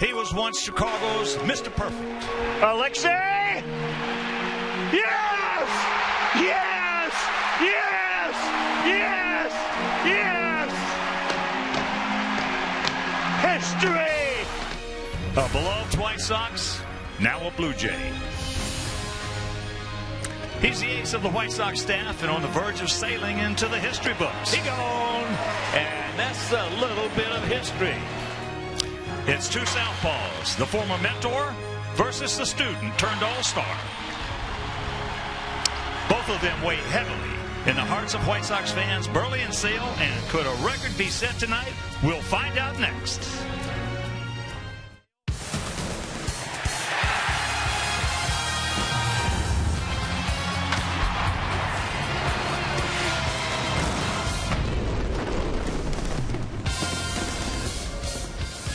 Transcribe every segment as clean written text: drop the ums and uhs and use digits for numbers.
He was once Chicago's Mr. Perfect. Alexei! Yes! Yes! Yes! Yes! Yes! History! A beloved White Sox, now a Blue Jay. He's the ace of the White Sox staff and on the verge of sailing into the history books. He gone, and that's a little bit of history. It's two southpaws, the former mentor versus the student turned all-star. Both of them weigh heavily in the hearts of White Sox fans, Burley and Sale, and could a record be set tonight? We'll find out next.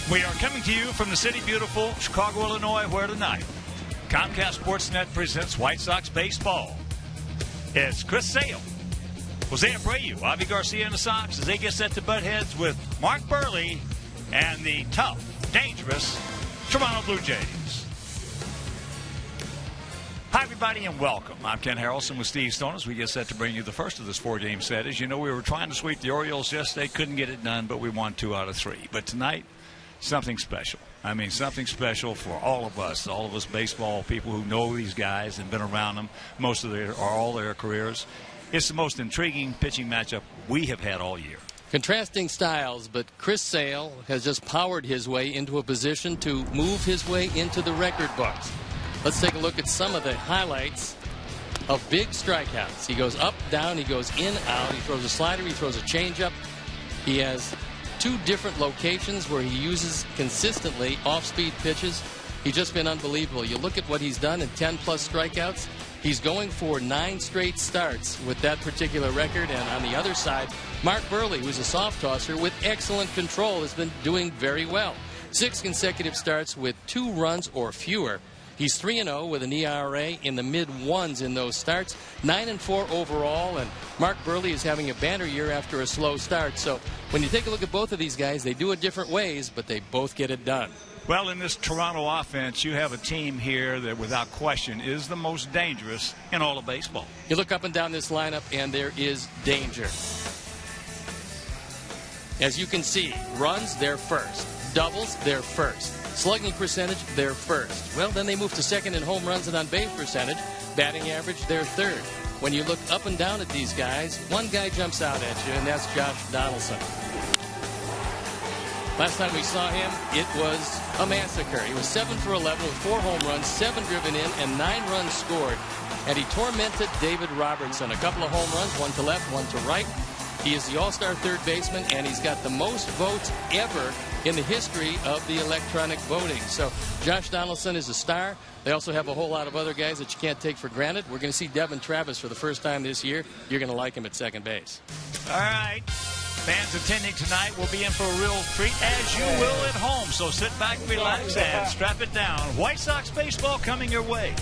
We are coming to you from the city beautiful Chicago, Illinois, where tonight Comcast Sportsnet presents White Sox baseball. It's Chris Sale, Jose Abreu, Avi Garcia and the Sox as they get set to butt heads with Mark Burley and the tough, dangerous Toronto Blue Jays. Hi, everybody, and welcome. I'm Ken Harrelson with Steve Stone as we get set to bring you the first of this four-game set. As you know, we were trying to sweep the Orioles yesterday, couldn't get it done, but we won 2 out of 3. But tonight, something special. I mean, something special for all of us baseball people who know these guys and been around them most of their or all their careers. It's the most intriguing pitching matchup we have had all year. Contrasting styles, but Chris Sale has just powered his way into a position to move his way into the record books. Let's take a look at some of the highlights of big strikeouts. He goes up, down, he goes in, out, he throws a slider, he throws a changeup. He has 2 different locations where he uses consistently off-speed pitches. He's just been unbelievable. You look at what he's done in 10-plus strikeouts. He's going for 9 straight starts with that particular record. And on the other side, Mark Burley, who's a soft tosser with excellent control, has been doing very well. 6 consecutive starts with 2 runs or fewer. He's 3-0 with an ERA in the mid-1s in those starts, 9-4 overall, and Mark Burley is having a banner year after a slow start. So when you take a look at both of these guys, they do it different ways, but they both get it done. Well, in this Toronto offense, you have a team here that, without question, is the most dangerous in all of baseball. You look up and down this lineup, and there is danger. As you can see, runs, they're first. Doubles, they're first. Slugging percentage, they're first. Well, then they move to second in home runs and on base percentage. Batting average, they're third. When you look up and down at these guys, one guy jumps out at you, and that's Josh Donaldson. Last time we saw him, it was a massacre. He was 7 for 11 with 4 home runs, 7 driven in, and 9 runs scored. And he tormented David Robertson. A couple of home runs, 1 to left, 1 to right. He is the all-star third baseman, and he's got the most votes ever in the history of the electronic voting. So Josh Donaldson is a star. They also have a whole lot of other guys that you can't take for granted. We're going to see Devin Travis for the first time this year. You're going to like him at second base. All right. Fans attending tonight will be in for a real treat, as you will at home. So sit back, relax, and strap it down. White Sox baseball coming your way.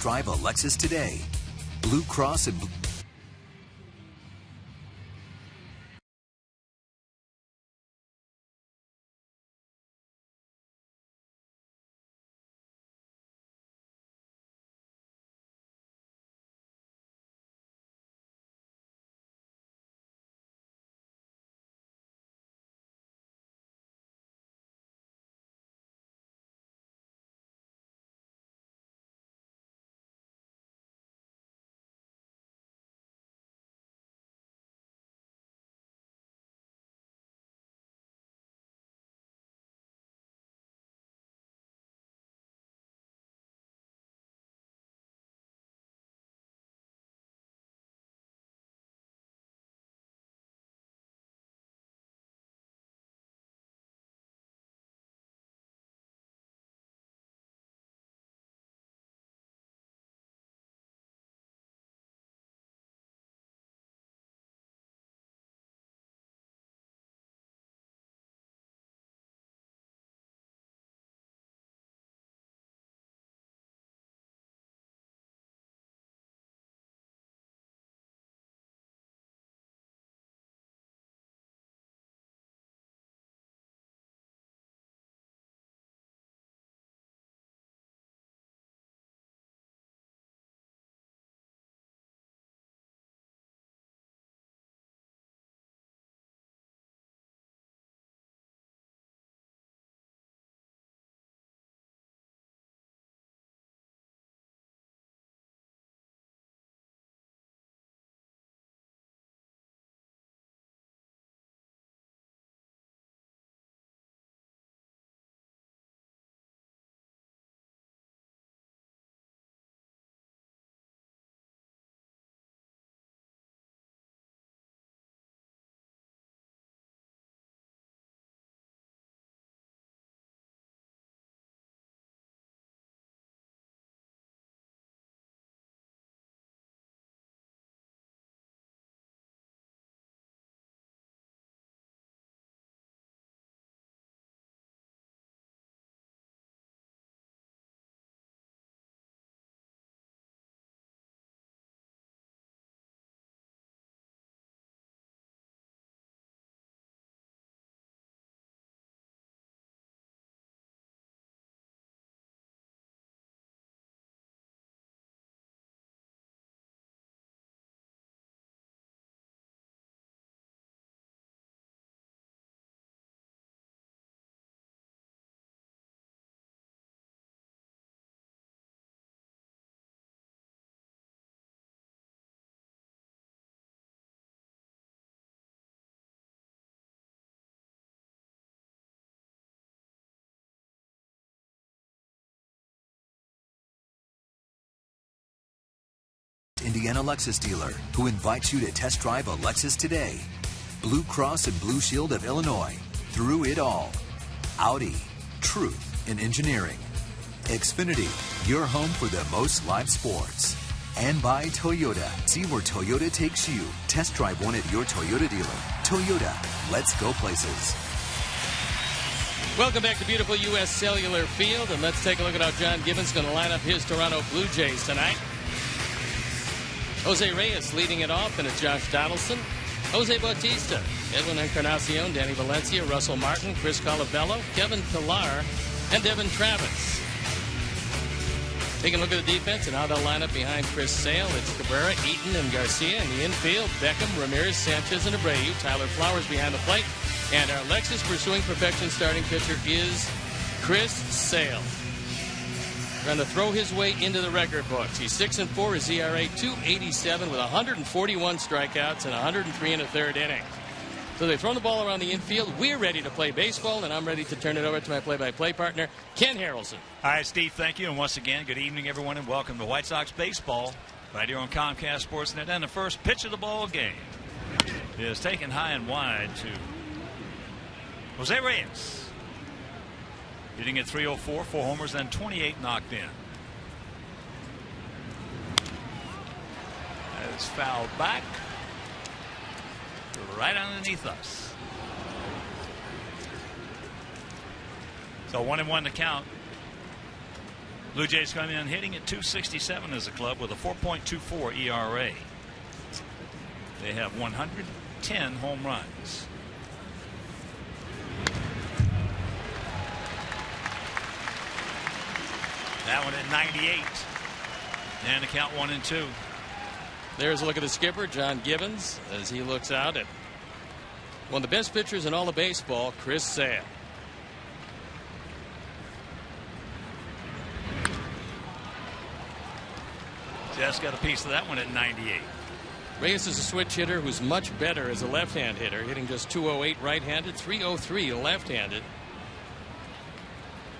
drive a Lexus today. Blue Cross and Indiana Lexus dealer who invites you to test drive a Lexus today. Blue Cross and Blue Shield of Illinois. Through it all. Audi. Truth in engineering. Xfinity. Your home for the most live sports. And by Toyota. See where Toyota takes you. Test drive one at your Toyota dealer. Toyota. Let's go places. Welcome back to beautiful U.S. Cellular Field, and let's take a look at how John Gibbons is going to line up his Toronto Blue Jays tonight. Jose Reyes leading it off, and it's Josh Donaldson, Jose Bautista, Edwin Encarnacion, Danny Valencia, Russell Martin, Chris Colabello, Kevin Pillar, and Devin Travis. Taking a look at the defense and how they'll line up behind Chris Sale. It's Cabrera, Eaton, and Garcia. In the infield, Beckham, Ramirez, Sanchez, and Abreu. Tyler Flowers behind the plate. And our Lexus pursuing perfection starting pitcher is Chris Sale. Trying to throw his way into the record books. He's 6-4, his ERA .287 with 141 strikeouts and 103 in the third inning. So they've thrown the ball around the infield. We're ready to play baseball, and I'm ready to turn it over to my play-by-play partner, Ken Harrelson. All right, Steve, thank you. And once again, good evening, everyone, and welcome to White Sox Baseball right here on Comcast Sportsnet. And the first pitch of the ball game is taken high and wide to Jose Reyes. Hitting at .304, 4 homers, and 28 knocked in. That is fouled back right underneath us. So 1-1 to count. Blue Jays come in hitting at .267 as a club with a 4.24 ERA. They have 110 home runs. That one at 98. And the count 1-2. There's a look at the skipper, John Gibbons, as he looks out at one of the best pitchers in all of baseball, Chris Sale. Just got a piece of that one at 98. Reyes is a switch hitter who's much better as a left-hand hitter, hitting just .208 right-handed, .303 left-handed.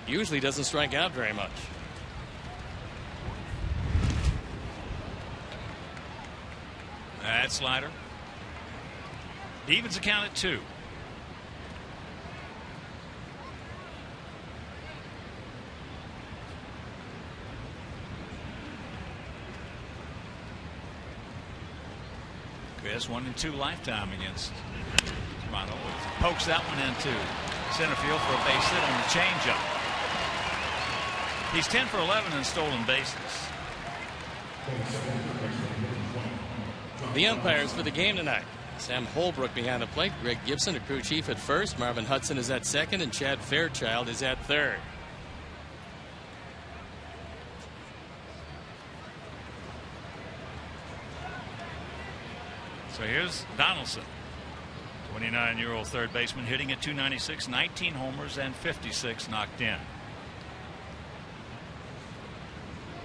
Usually doesn't strike out very much. That slider. Evens the count at 2. Chris 1-2 lifetime against Toronto. Pokes that one into center field for a base hit on the changeup. He's 10 for 11 in stolen bases. The umpires for the game tonight: Sam Holbrook behind the plate, Greg Gibson, a crew chief, at first, Marvin Hudson is at second, and Chad Fairchild is at third. So here's Donaldson, 29-year-old third baseman, hitting at .296, 19 homers and 56 knocked in.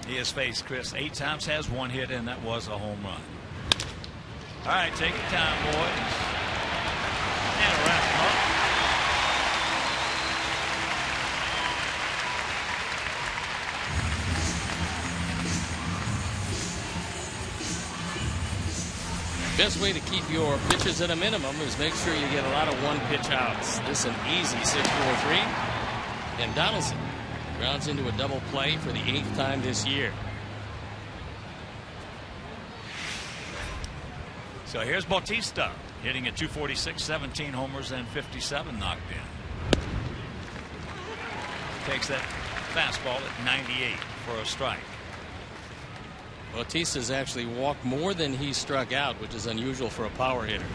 He has faced Chris 8 times, has 1 hit, and that was a home run. All right, take your time, boys. And a wrap him up. Best way to keep your pitches at a minimum is make sure you get a lot of one-pitch outs. This is an easy 6-4-3. And Donaldson grounds into a double play for the 8th time this year. So here's Bautista hitting at .246, 17 homers and 57 knocked in. Takes that fastball at 98 for a strike. Bautista's actually walked more than he struck out, which is unusual for a power hitter.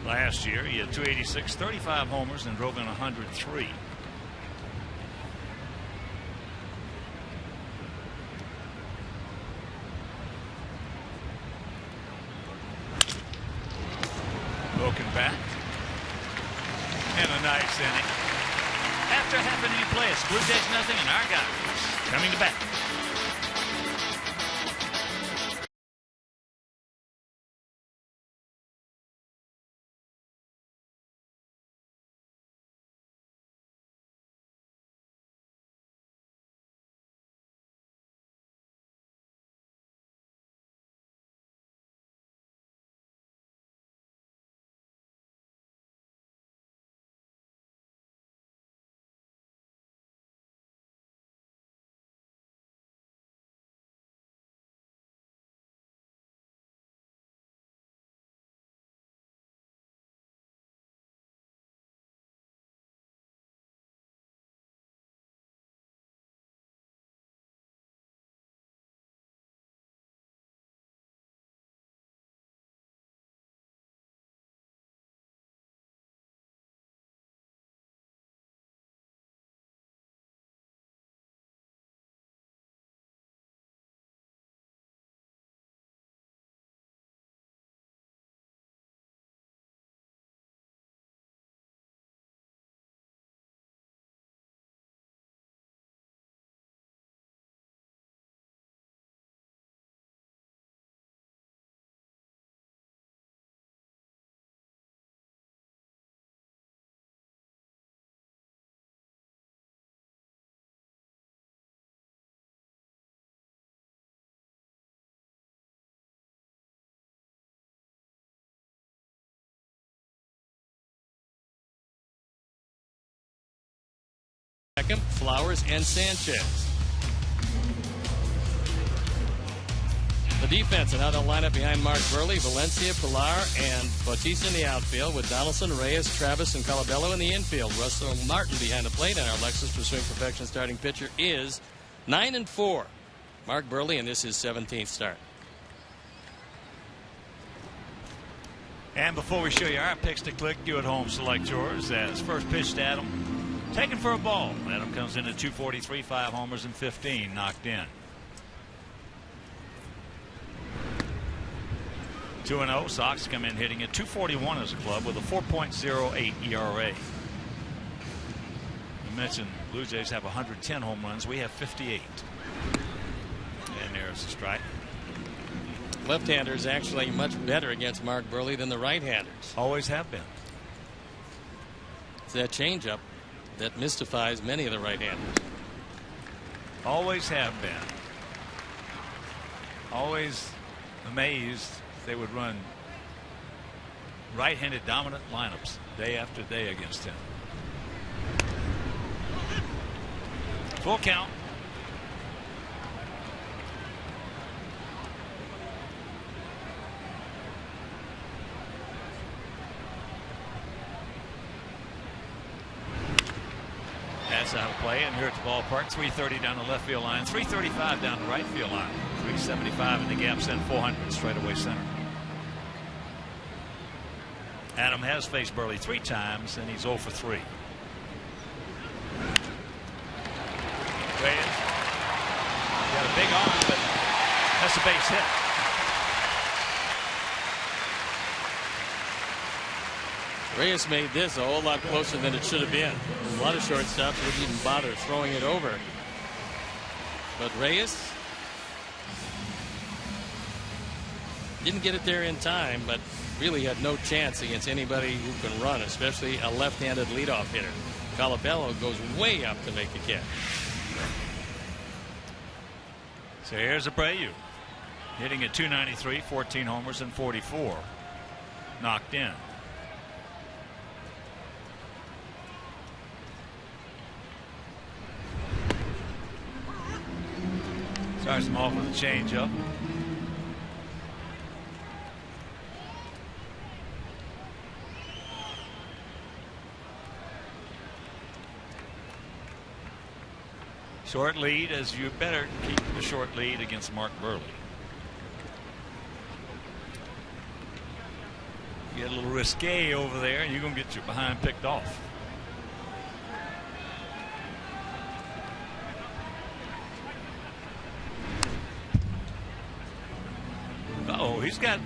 Last year he had .286, 35 homers, and drove in 103. Broken back. And a nice inning. After half an inning play, it's Blue Jays nothing, and our guys coming to bat. Second, Flowers and Sanchez. The defense, and now they'll line up behind Mark Burley, Valencia, Pilar, and Bautista in the outfield with Donaldson, Reyes, Travis, and Colabello in the infield. Russell Martin behind the plate, and our Lexus Pursuing Perfection starting pitcher is 9-4. Mark Burley, and this is his 17th start. And before we show you our picks to click, you at home select yours. As first pitch to Adam, taken for a ball. Adam comes in at 243, 5 homers and 15 knocked in. 2-0. Sox come in hitting at 241 as a club with a 4.08 ERA. We mentioned Blue Jays have 110 home runs. We have 58. And there's a strike. Left-handers actually much better against Mark Burley than the right-handers. Always have been. It's that changeup that mystifies many of the right-handers. Always have been. Always amazed they would run right-handed dominant lineups day after day against him. Full count. That's out of play, and here at the ballpark, 330 down the left field line, 335 down the right field line, 375 in the gap, send 400 straightaway center. Adam has faced Burley 3 times, and he's 0 for 3. Reyes got a big arm, but that's a base hit. Reyes made this a whole lot closer than it should have been. A lot of shortstops wouldn't even bother throwing it over. But Reyes didn't get it there in time, but really had no chance against anybody who can run, especially a left-handed leadoff hitter. Colabello goes way up to make the catch. So here's Abreu hitting at 293, 14 homers and 44 knocked in. Starts him off with a changeup. Short lead, as you better keep the short lead against Mark Burley. You get a little risque over there, and you're going to get your behind picked off. Oh, he's got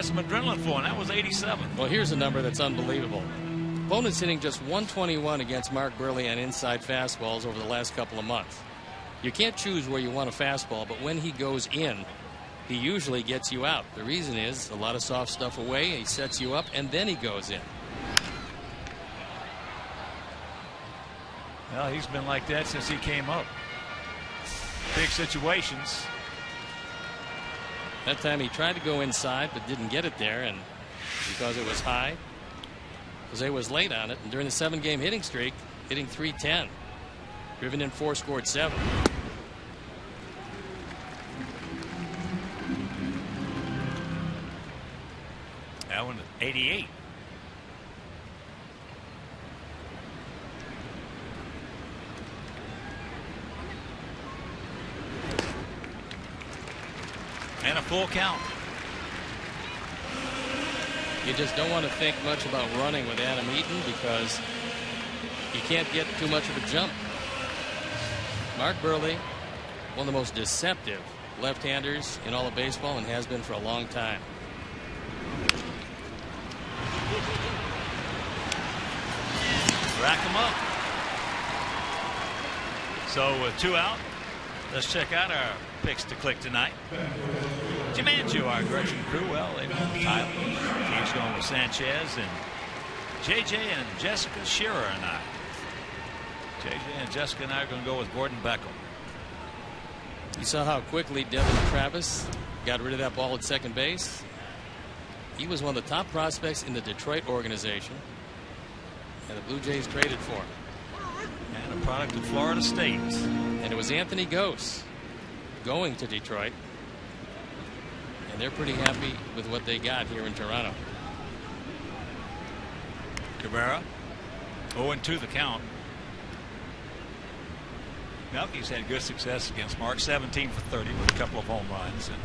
some adrenaline flowing. That was 87. Well, here's a number that's unbelievable. Opponents hitting just 121 against Mark Burley on inside fastballs over the last couple of months. You can't choose where you want a fastball, but when he goes in, he usually gets you out. The reason is a lot of soft stuff away, he sets you up, and then he goes in. Well, he's been like that since he came up. Big situations. That time he tried to go inside but didn't get it there, and because it was high, Jose was late on it, and during the 7-game hitting streak, hitting .310. Driven in 4, scored 7. That one 88. And a full count. You just don't want to think much about running with Adam Eaton because you can't get too much of a jump. Mark Burley, one of the most deceptive left-handers in all of baseball, and has been for a long time. Rack him up. So with 2 out, let's check out our picks to click tonight. Jim Angiu, our direction crew, well, they went with Tyler. He's going with Sanchez and JJ and Jessica Shearer and I. JJ and Jessica and I are going to go with Gordon Beckham. You saw how quickly Devin Travis got rid of that ball at second base. He was one of the top prospects in the Detroit organization, and the Blue Jays traded for him. And a product of Florida State. And it was Anthony Gose going to Detroit. and they're pretty happy with what they got here in Toronto. Cabrera, 0-2 the count. Melky's had good success against Mark, 17 for 30 with a couple of home runs. And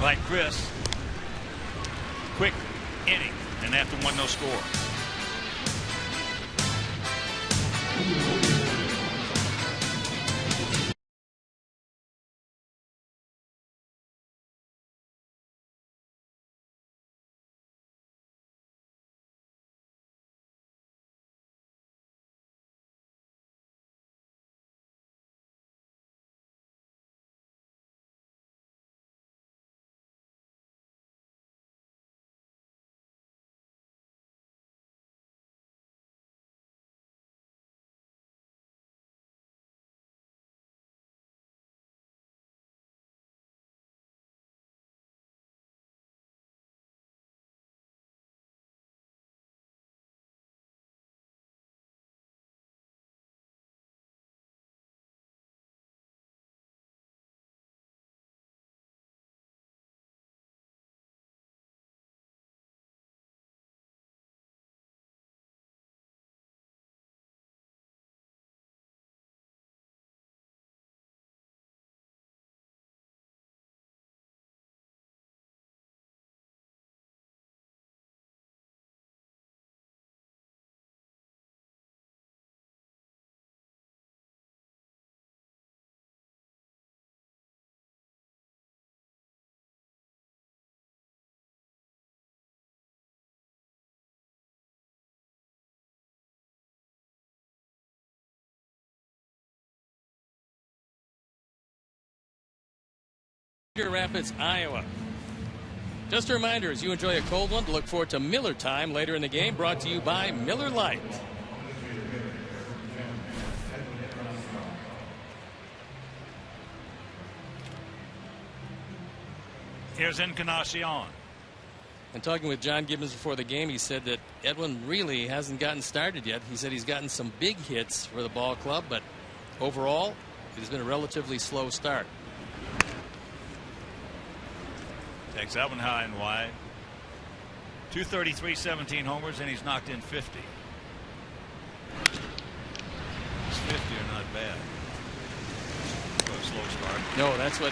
like Chris, quick inning, and after one, no score. Rapids, Iowa. Just a reminder, as you enjoy a cold one, to look forward to Miller Time later in the game, brought to you by Miller Lite. Here's Encarnacion. And talking with John Gibbons before the game, he said that Edwin really hasn't gotten started yet. He said he's gotten some big hits for the ball club, but overall, it has been a relatively slow start. Takes that one high and wide. 233, 17 homers, and he's knocked in 50. His 50 are not bad for a slow start. No, that's what,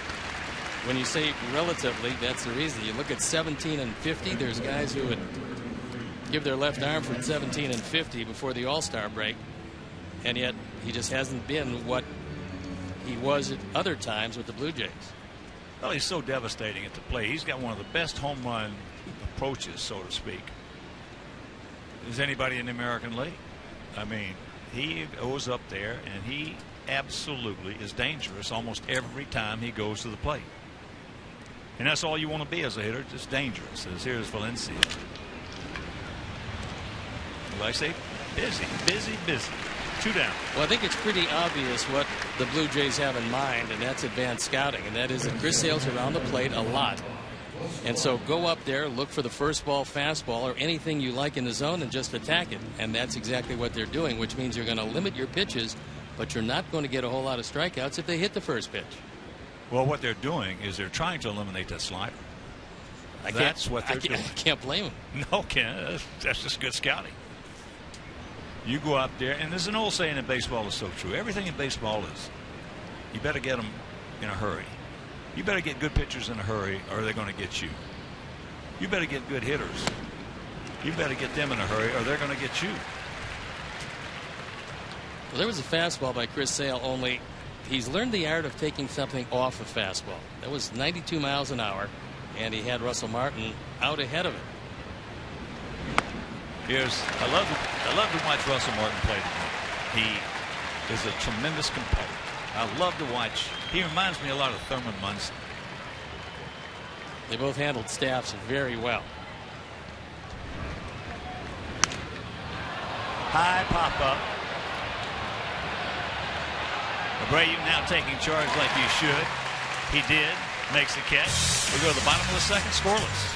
when you say relatively, that's the reason. You look at 17 and 50, there's guys who would give their left arm for 17 and 50 before the All-Star break, and yet he just hasn't been what he was at other times with the Blue Jays. Well, he's so devastating at the plate. He's got one of the best home run approaches, so to speak, as anybody in the American League. I mean, he goes up there and he absolutely is dangerous almost every time he goes to the plate. And that's all you want to be as a hitter, just dangerous. As here's Valencia. Like I say, busy. 2 down. Well, I think it's pretty obvious what the Blue Jays have in mind, and that's advanced scouting, and that is that Chris Sale's around the plate a lot. And so go up there, look for the first ball, fastball, or anything you like in the zone and just attack it. And that's exactly what they're doing, which means you're going to limit your pitches, but you're not going to get a whole lot of strikeouts if they hit the first pitch. Well, what they're doing is they're trying to eliminate that slider. That's what they're doing. I can't blame them. No, Ken, that's just good scouting. You go out there, and there's an old saying in baseball that's so true. Everything in baseball is, you better get them in a hurry. You better get good pitchers in a hurry, or they're going to get you. You better get good hitters. You better get them in a hurry, or they're going to get you. Well, there was a fastball by Chris Sale, only he's learned the art of taking something off a fastball. That was 92 miles an hour, and he had Russell Martin out ahead of it. I love to watch Russell Martin play the game. He is a tremendous competitor. I love to watch. He reminds me a lot of Thurman Munson. They both handled staffs very well. High pop up. Abreu now taking charge like he should. He did. Makes the catch. We go to the bottom of the second, scoreless.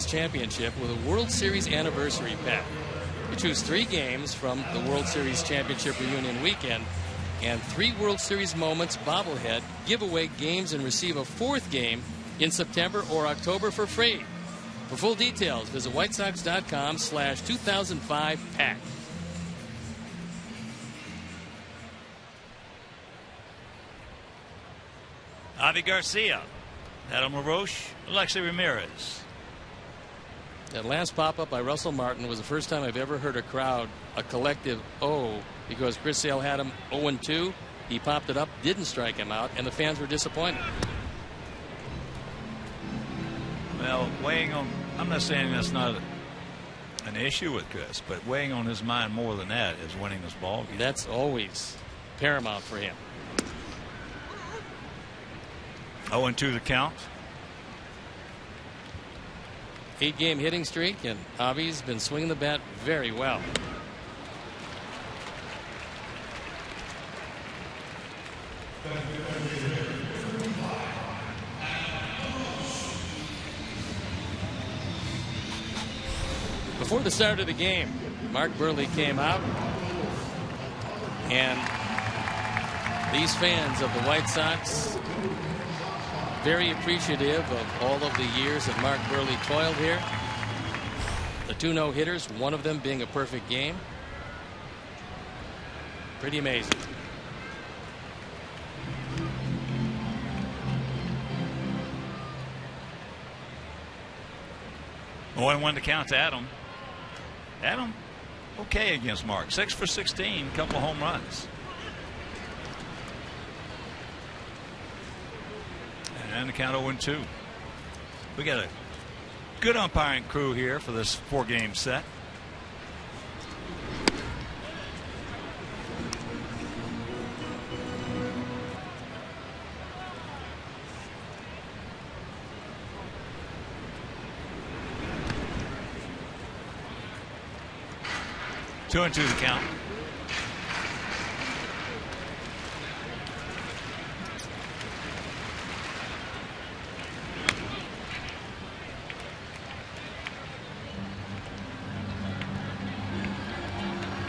Series championship with a World Series anniversary pack. You choose 3 games from the World Series championship reunion weekend and 3 World Series moments bobblehead giveaway games and receive a 4th game in September or October for free. For full details, visit whitesox.com/2005pack. Avi Garcia, Adam LaRoche, Alexei Ramirez. That last pop-up by Russell Martin was the first time I've ever heard a crowd, a collective "oh," because Chris Sale had him 0-2. He popped it up, didn't strike him out, and the fans were disappointed. Well, weighing on, I'm not saying that's not an issue with Chris, but weighing on his mind more than that is winning this ball game. That's always paramount for him. 0-2 the count. 8-game hitting streak, and Avi's been swinging the bat very well. Before the start of the game, Mark Burley came out, and these fans of the White Sox very appreciative of all of the years that Mark Burley toiled here. The 2 no-hitters, one of them being a perfect game. Pretty amazing. One to count to Adam. Adam, okay against Mark. 6 for 16, couple of home runs. And the count 0-2. We got a good umpiring crew here for this 4-game set. Two and 2 the count.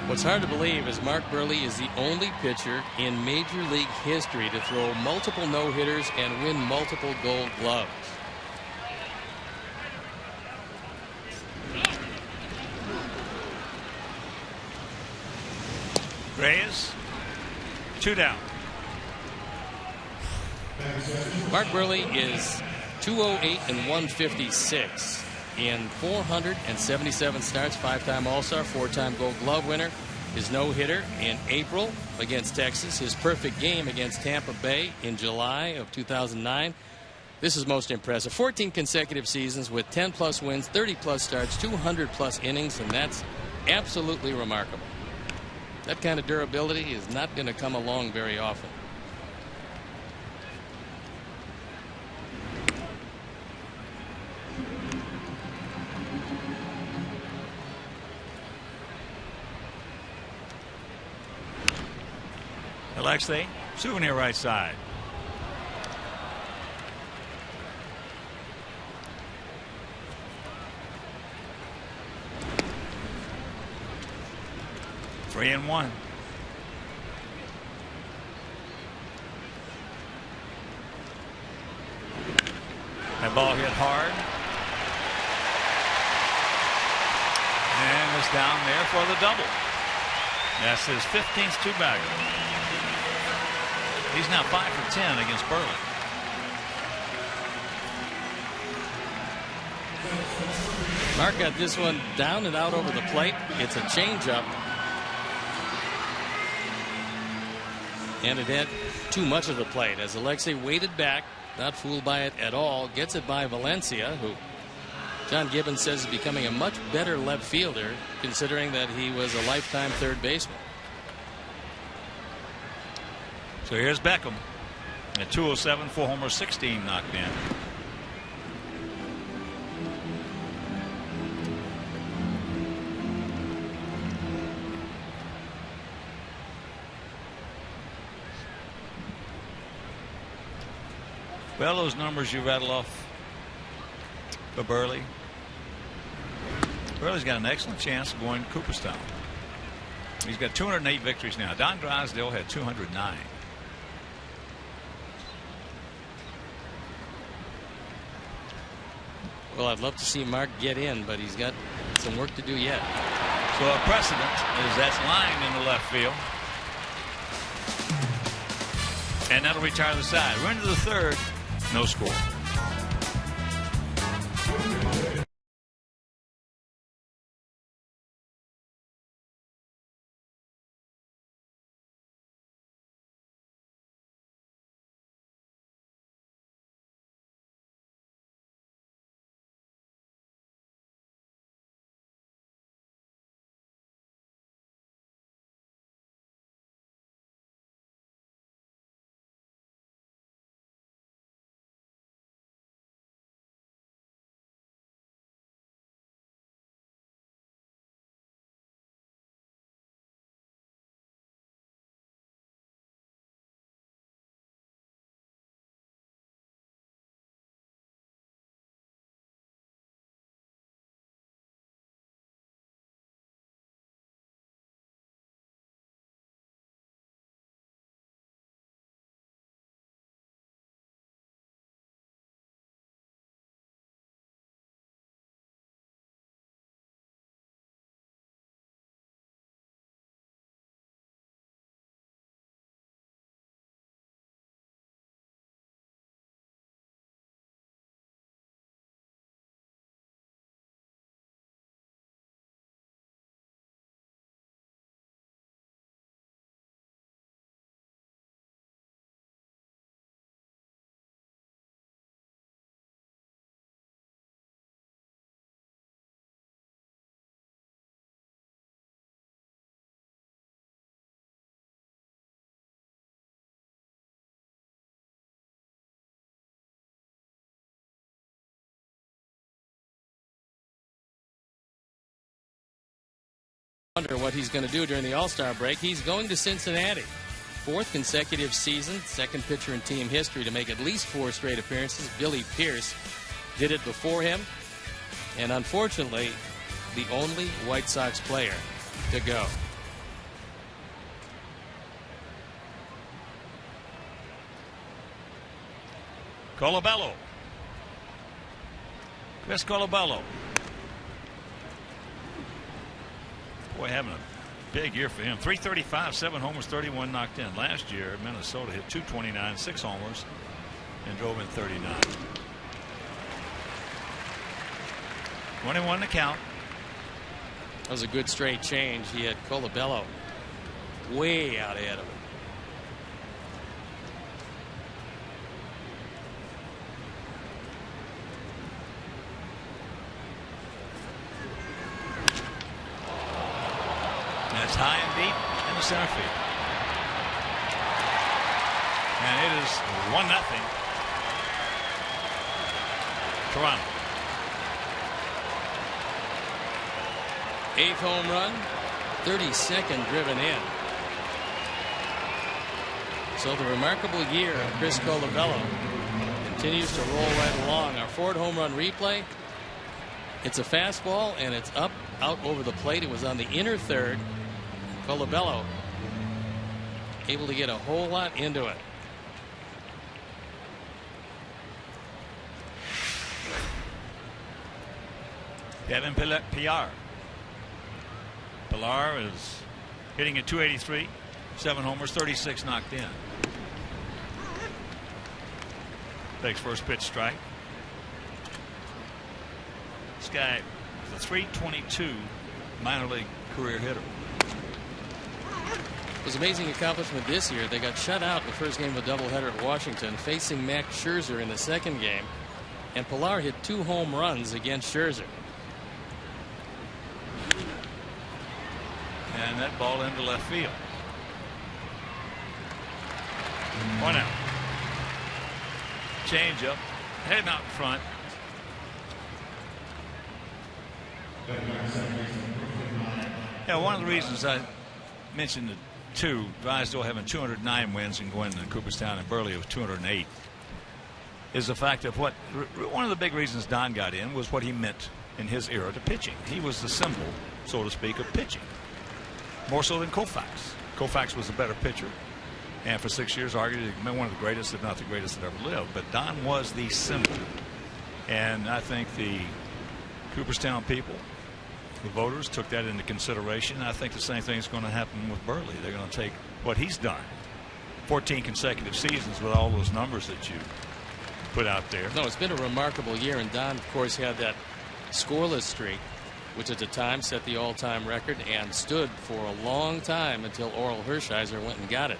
What's hard to believe is Mark Burley is the only pitcher in Major League history to throw multiple no-hitters and win multiple Gold Gloves. Reyes, 2 down. Mark Burley is 208 and 156 in 477 starts, 5-time All-Star, 4-time Gold Glove winner. His no-hitter in April against Texas, his perfect game against Tampa Bay in July of 2009. This is most impressive. 14 consecutive seasons with 10-plus wins, 30-plus starts, 200-plus innings, and that's absolutely remarkable. That kind of durability is not going to come along very often. Alexei, souvenir right side. Three and 1. That ball hit hard. And it's down there for the double. That's his 15th two-bagger. He's now 5 for 10 against Burley. Mark got this one down and out over the plate. It's a changeup. And it had too much of the plate as Alexei waited back, not fooled by it at all. Gets it by Valencia, who John Gibbons says is becoming a much better left fielder, considering that he was a lifetime third baseman. So here's Beckham at 207, 4 homers, 16 knocked in. Well, those numbers you rattle off for Burley, Burley's got an excellent chance of going to Cooperstown. He's got 208 victories now. Don Drysdale had 209. Well, I'd love to see Mark get in, but he's got some work to do yet. So a precedent is that's lined in the left field. And that'll retire the side. We're into the third. No score. Wonder what he's going to do during the All-Star break. He's going to Cincinnati. 4th consecutive season, second pitcher in team history to make at least 4 straight appearances. Billy Pierce did it before him. And unfortunately, the only White Sox player to go. Colabello. Chris Colabello. Boy, having a big year for him. 335, 7 homers, 31 knocked in. Last year, Minnesota hit 229, 6 homers, and drove in 39. 21 to count. That was a good straight change. He had Colabello way out ahead of him. That's high and deep in the center field. And it is 1-0. Toronto. 8th home run, 32nd driven in. So the remarkable year of Chris Colabello continues to roll right along. Our 4th home run replay. It's a fastball and it's up out over the plate. It was on the inner third. Colabello able to get a whole lot into it. Kevin Pillar. Pillar is hitting at 283, 7 homers, 36 knocked in. Takes first pitch strike. This guy is a 322 minor league career hitter. It was an amazing accomplishment this year. They got shut out in the first game of a doubleheader at Washington, facing Max Scherzer in the second game. And Pillar hit 2 home runs against Scherzer. And that ball into left field. 1 out. Change up. Heading out in front. Yeah, one of the reasons I mentioned the 2, Drysdale having 209 wins and going to Cooperstown and Burley with 208, is the fact of what one of the big reasons Don got in was what he meant in his era to pitching. He was the symbol, so to speak, of pitching. More so than Koufax. Koufax was a better pitcher, and for 6 years arguably one of the greatest, if not the greatest, that ever lived. But Don was the symbol. And I think the Cooperstown people, the voters, took that into consideration. I think the same thing is going to happen with Burley. They're going to take what he's done, 14 consecutive seasons with all those numbers that you put out there. No, it's been a remarkable year, and Don, of course, had that scoreless streak, which at the time set the all-time record and stood for a long time until Oral Hershiser went and got it.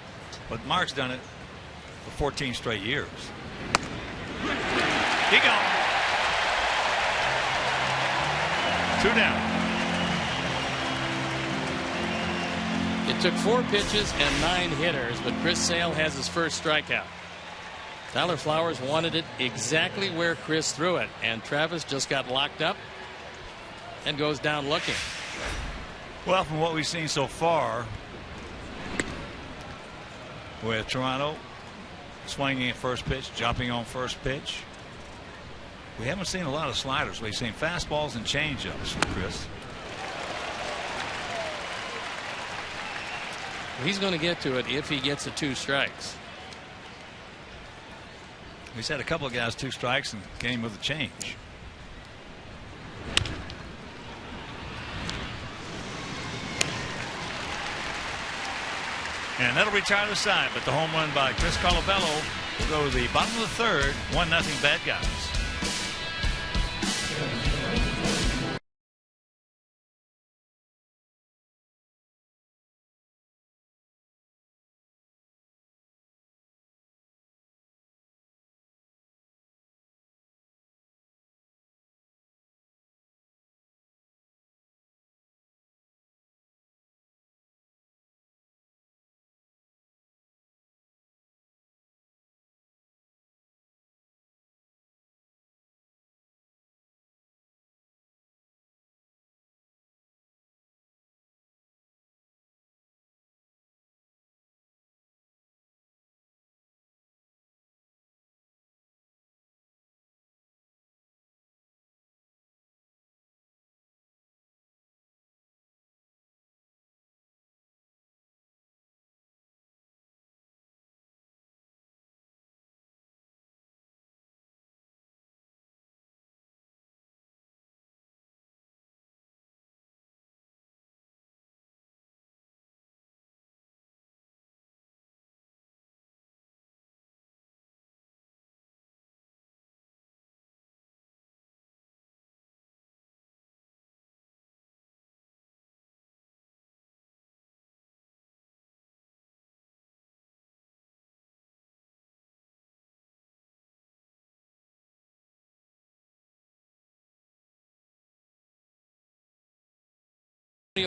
But Mark's done it for 14 straight years. He gone. 2 down. It took 4 pitches and 9 hitters, but Chris Sale has his first strikeout. Tyler Flowers wanted it exactly where Chris threw it, and Travis just got locked up and goes down looking. Well, from what we've seen so far with Toronto swinging at first pitch, jumping on first pitch, we haven't seen a lot of sliders. We've seen fastballs and changeups from Chris. He's going to get to it if he gets the 2 strikes. He's had a couple of guys 2 strikes and came with a change. And that'll retire the side, but the home run by Chris Colabello will go to the bottom of the 3rd. 1-0 Bad Guys.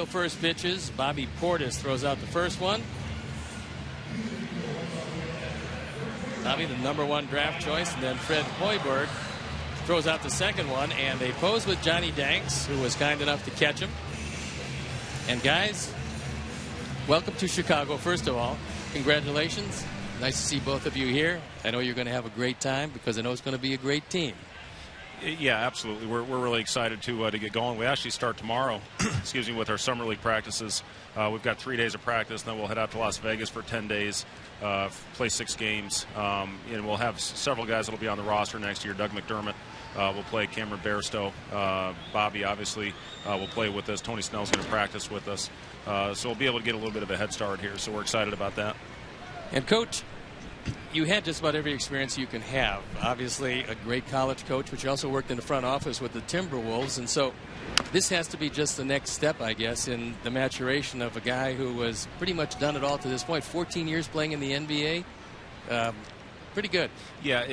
First pitches. Bobby Portis throws out the first one. Bobby, the #1 draft choice, and then Fred Hoiberg throws out the second one, and they pose with Johnny Danks, who was kind enough to catch him. And guys, welcome to Chicago. First of all, congratulations. Nice to see both of you here. I know you're going to have a great time because I know it's going to be a great team. Yeah, absolutely. We're really excited to get going. We actually start tomorrow, excuse me, with our summer league practices. We've got 3 days of practice, and then we'll head out to Las Vegas for 10 days, play 6 games, and we'll have several guys that will be on the roster next year. Doug McDermott will play. Cameron Bairstow, Bobby obviously will play with us. Tony Snell's going to practice with us, so we'll be able to get a little bit of a head start here. So we're excited about that. And Coach, you had just about every experience you can have. Obviously a great college coach, but you also worked in the front office with the Timberwolves, and so this has to be just the next step, I guess, in the maturation of a guy who has pretty much done it all to this point. 14 years playing in the NBA. Pretty good. Yeah,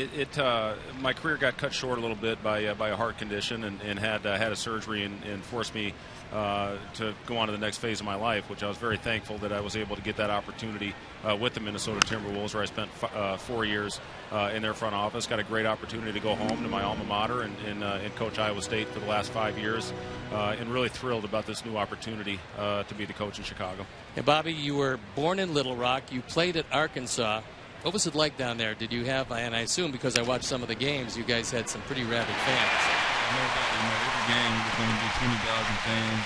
my career got cut short a little bit by a heart condition, and had a surgery and forced me to go on to the next phase of my life, which I was very thankful that I was able to get that opportunity with the Minnesota Timberwolves, where I spent 4 years in their front office. Got a great opportunity to go home to my alma mater and coach Iowa State for the last 5 years, and really thrilled about this new opportunity to be the coach in Chicago. And Bobby, you were born in Little Rock. You played at Arkansas. What was it like down there? Did you have, and I assume because I watched some of the games, you guys had some pretty rabid fans. no doubt. Every game is going to be 20,000 fans.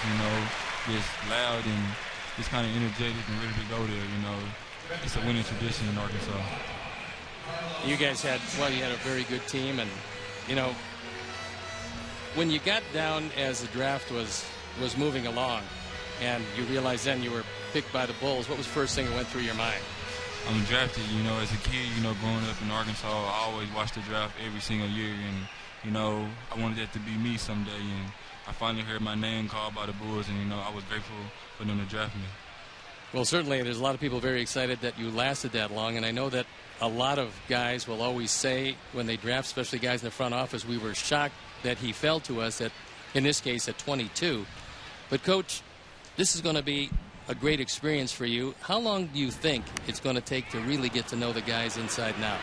Just loud and just kind of energetic and ready to go there. It's a winning tradition in Arkansas. You guys had a very good team, and when you got down as the draft was moving along, and you realized then you were picked by the Bulls, what was the first thing that went through your mind? I'm drafted, as a kid, growing up in Arkansas, I always watched the draft every single year, and, I wanted that to be me someday, and I finally heard my name called by the Bulls, and, I was grateful for them to draft me. Well, certainly, there's a lot of people very excited that you lasted that long, and I know that a lot of guys will always say when they draft, especially guys in the front office, we were shocked that he fell to us in this case, at 22. But, Coach, this is going to be a great experience for you. How long do you think it's going to take to really get to know the guys inside now?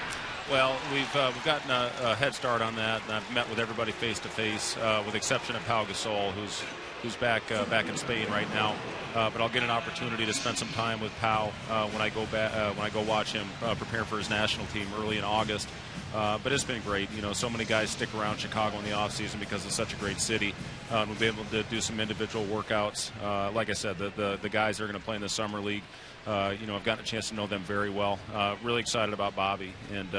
Well, we've gotten a head start on that, and I've met with everybody face to face, with the exception of Pau Gasol, who's back in Spain right now. But I'll get an opportunity to spend some time with Pau when I go watch him prepare for his national team early in August. But it's been great. So many guys stick around Chicago in the off season because it's such a great city. We'll be able to do some individual workouts. Like I said, the guys that are going to play in the summer league. I've gotten a chance to know them very well. Really excited about Bobby. And,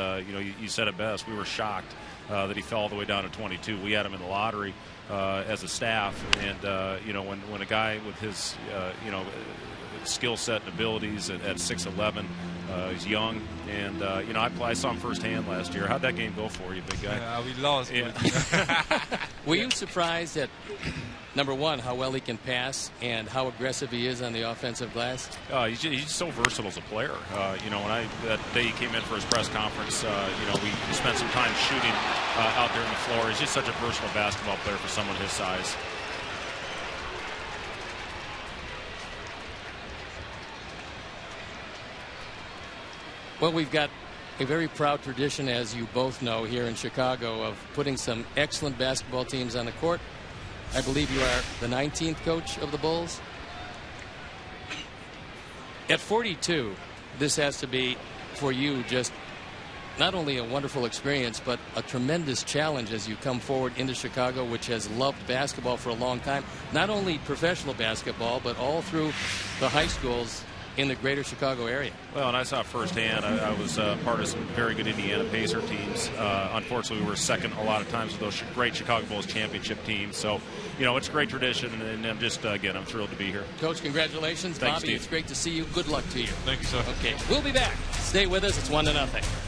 you said it best. We were shocked that he fell all the way down to 22. We had him in the lottery as a staff. And, when a guy with his, skill set and abilities at 6'11", he's young. And, I saw him firsthand last year. How'd that game go for you, big guy? Yeah, we lost. Yeah. Were you surprised at, number one, how well he can pass and how aggressive he is on the offensive glass? He's so versatile as a player. That day he came in for his press conference, we spent some time shooting out there on the floor. He's just such a versatile basketball player for someone his size. Well, we've got a very proud tradition, as you both know, here in Chicago, of putting some excellent basketball teams on the court. I believe you are the 19th coach of the Bulls. At 42, this has to be, for you, just not only a wonderful experience, but a tremendous challenge as you come forward into Chicago, which has loved basketball for a long time. Not only professional basketball, but all through the high schools in the greater Chicago area. Well, and I saw firsthand. I was part of some very good Indiana Pacer teams. Unfortunately, we were second a lot of times with those great Chicago Bulls championship teams. So, it's a great tradition, and I'm just, again, I'm thrilled to be here. Coach, congratulations. Thanks, Bobby, Steve. It's great to see you. Good luck to you. Thank you, sir. Okay, we'll be back. Stay with us. It's 1-0.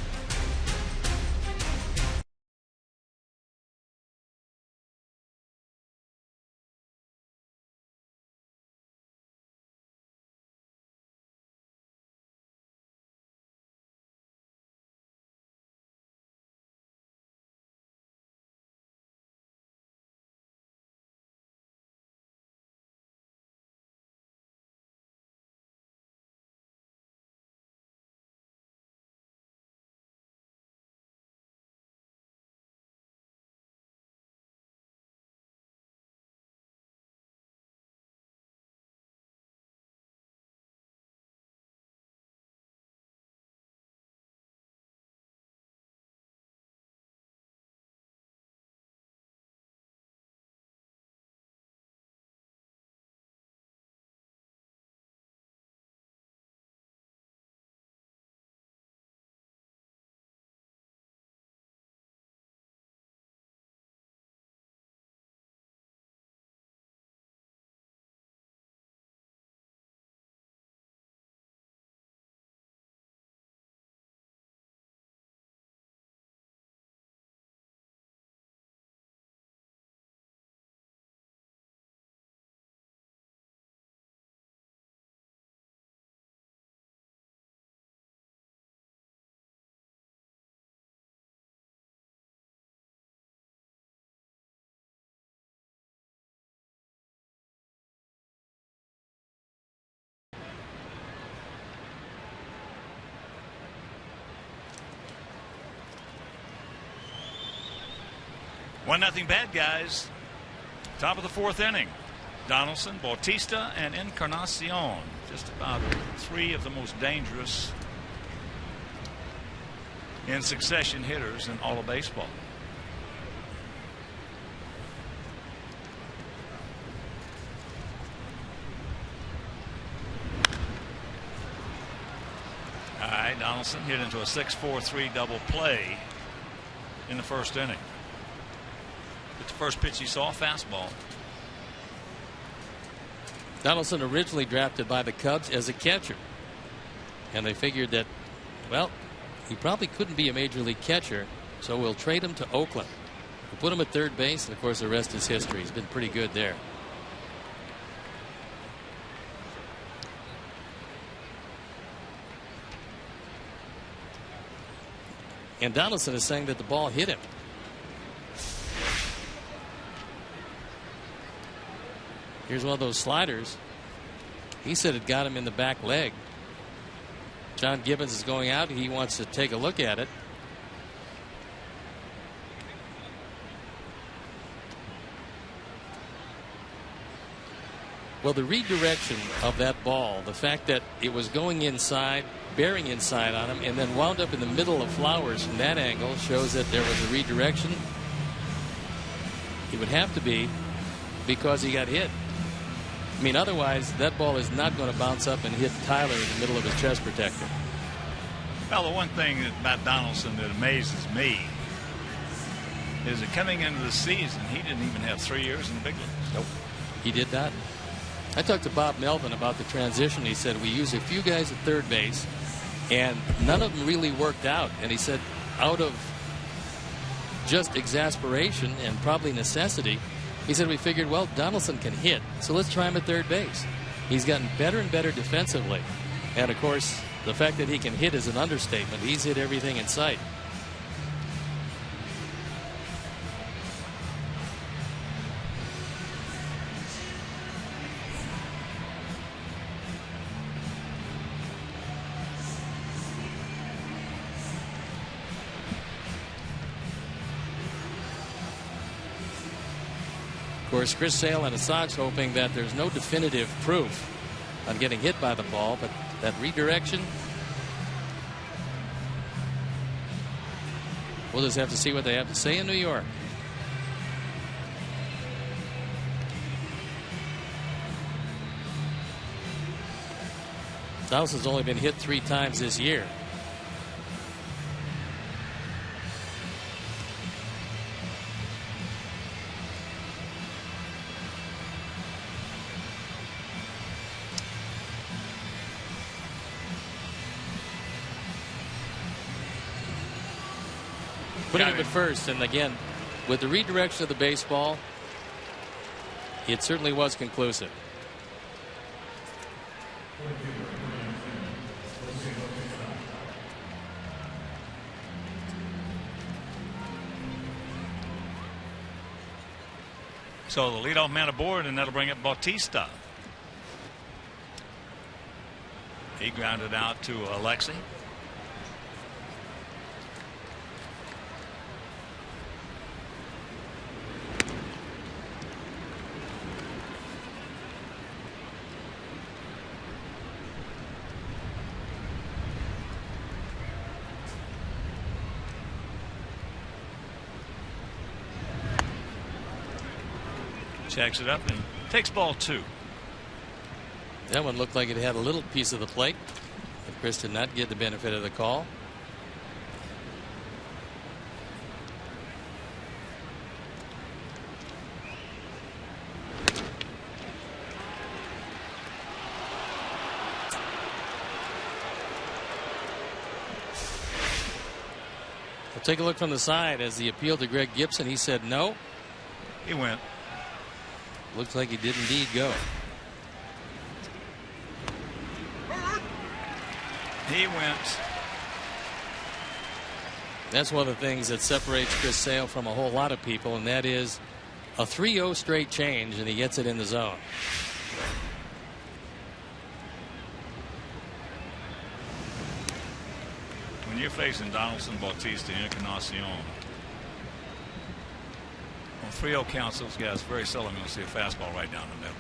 One nothing bad guys. Top of the fourth inning. Donaldson, Bautista, and Encarnacion. Just about three of the most dangerous in succession hitters in all of baseball. Donaldson hit into a 6-4-3 double play in the first inning. But the first pitch he saw, fastball. Donaldson originally drafted by the Cubs as a catcher, and they figured that, well, he probably couldn't be a major league catcher, so we'll trade him to Oakland. We'll put him at third base, and of course the rest is history. He's been pretty good there. And Donaldson is saying that the ball hit him. Here's one of those sliders. He said it got him in the back leg. John Gibbons is going out. He wants to take a look at it. Well, the redirection of that ball, the fact that it was going inside, bearing inside on him, and then wound up in the middle of Flowers from that angle shows that there was a redirection. It would have to be because he got hit. I mean, otherwise, that ball is not going to bounce up and hit Tyler in the middle of his chest protector. Well, the one thing about Donaldson that amazes me is that coming into the season, he didn't even have 3 years in the big leagues. Nope. He did not. I talked to Bob Melvin about the transition. He said, we used a few guys at third base, and none of them really worked out. And he said, out of just exasperation and probably necessity, he said, we figured, well, Donaldson can hit, so let's try him at third base. He's gotten better and better defensively. And, of course, the fact that he can hit is an understatement. He's hit everything in sight. Of course, Chris Sale and the Sox hoping that there's no definitive proof on getting hit by the ball, but that redirection, we'll just have to see what they have to say in New York. Donaldson's only been hit 3 times this year. Putting him at first, and again, with the redirection of the baseball, it certainly was conclusive. So the leadoff man aboard, and that'll bring up Bautista. He grounded out to Alexi. Checks it up and takes ball 2. That one looked like it had a little piece of the plate, but Chris did not get the benefit of the call. We'll take a look from the side as the appeal to Greg Gibson. He said no. He went. Looks like he did indeed go. He went. That's one of the things that separates Chris Sale from a whole lot of people, and that is a 3-0 straight change, and he gets it in the zone. When you're facing Donaldson, Bautista, and Encarnacion, on 3-0 counts, those guys very seldom going to see a fastball right down the middle.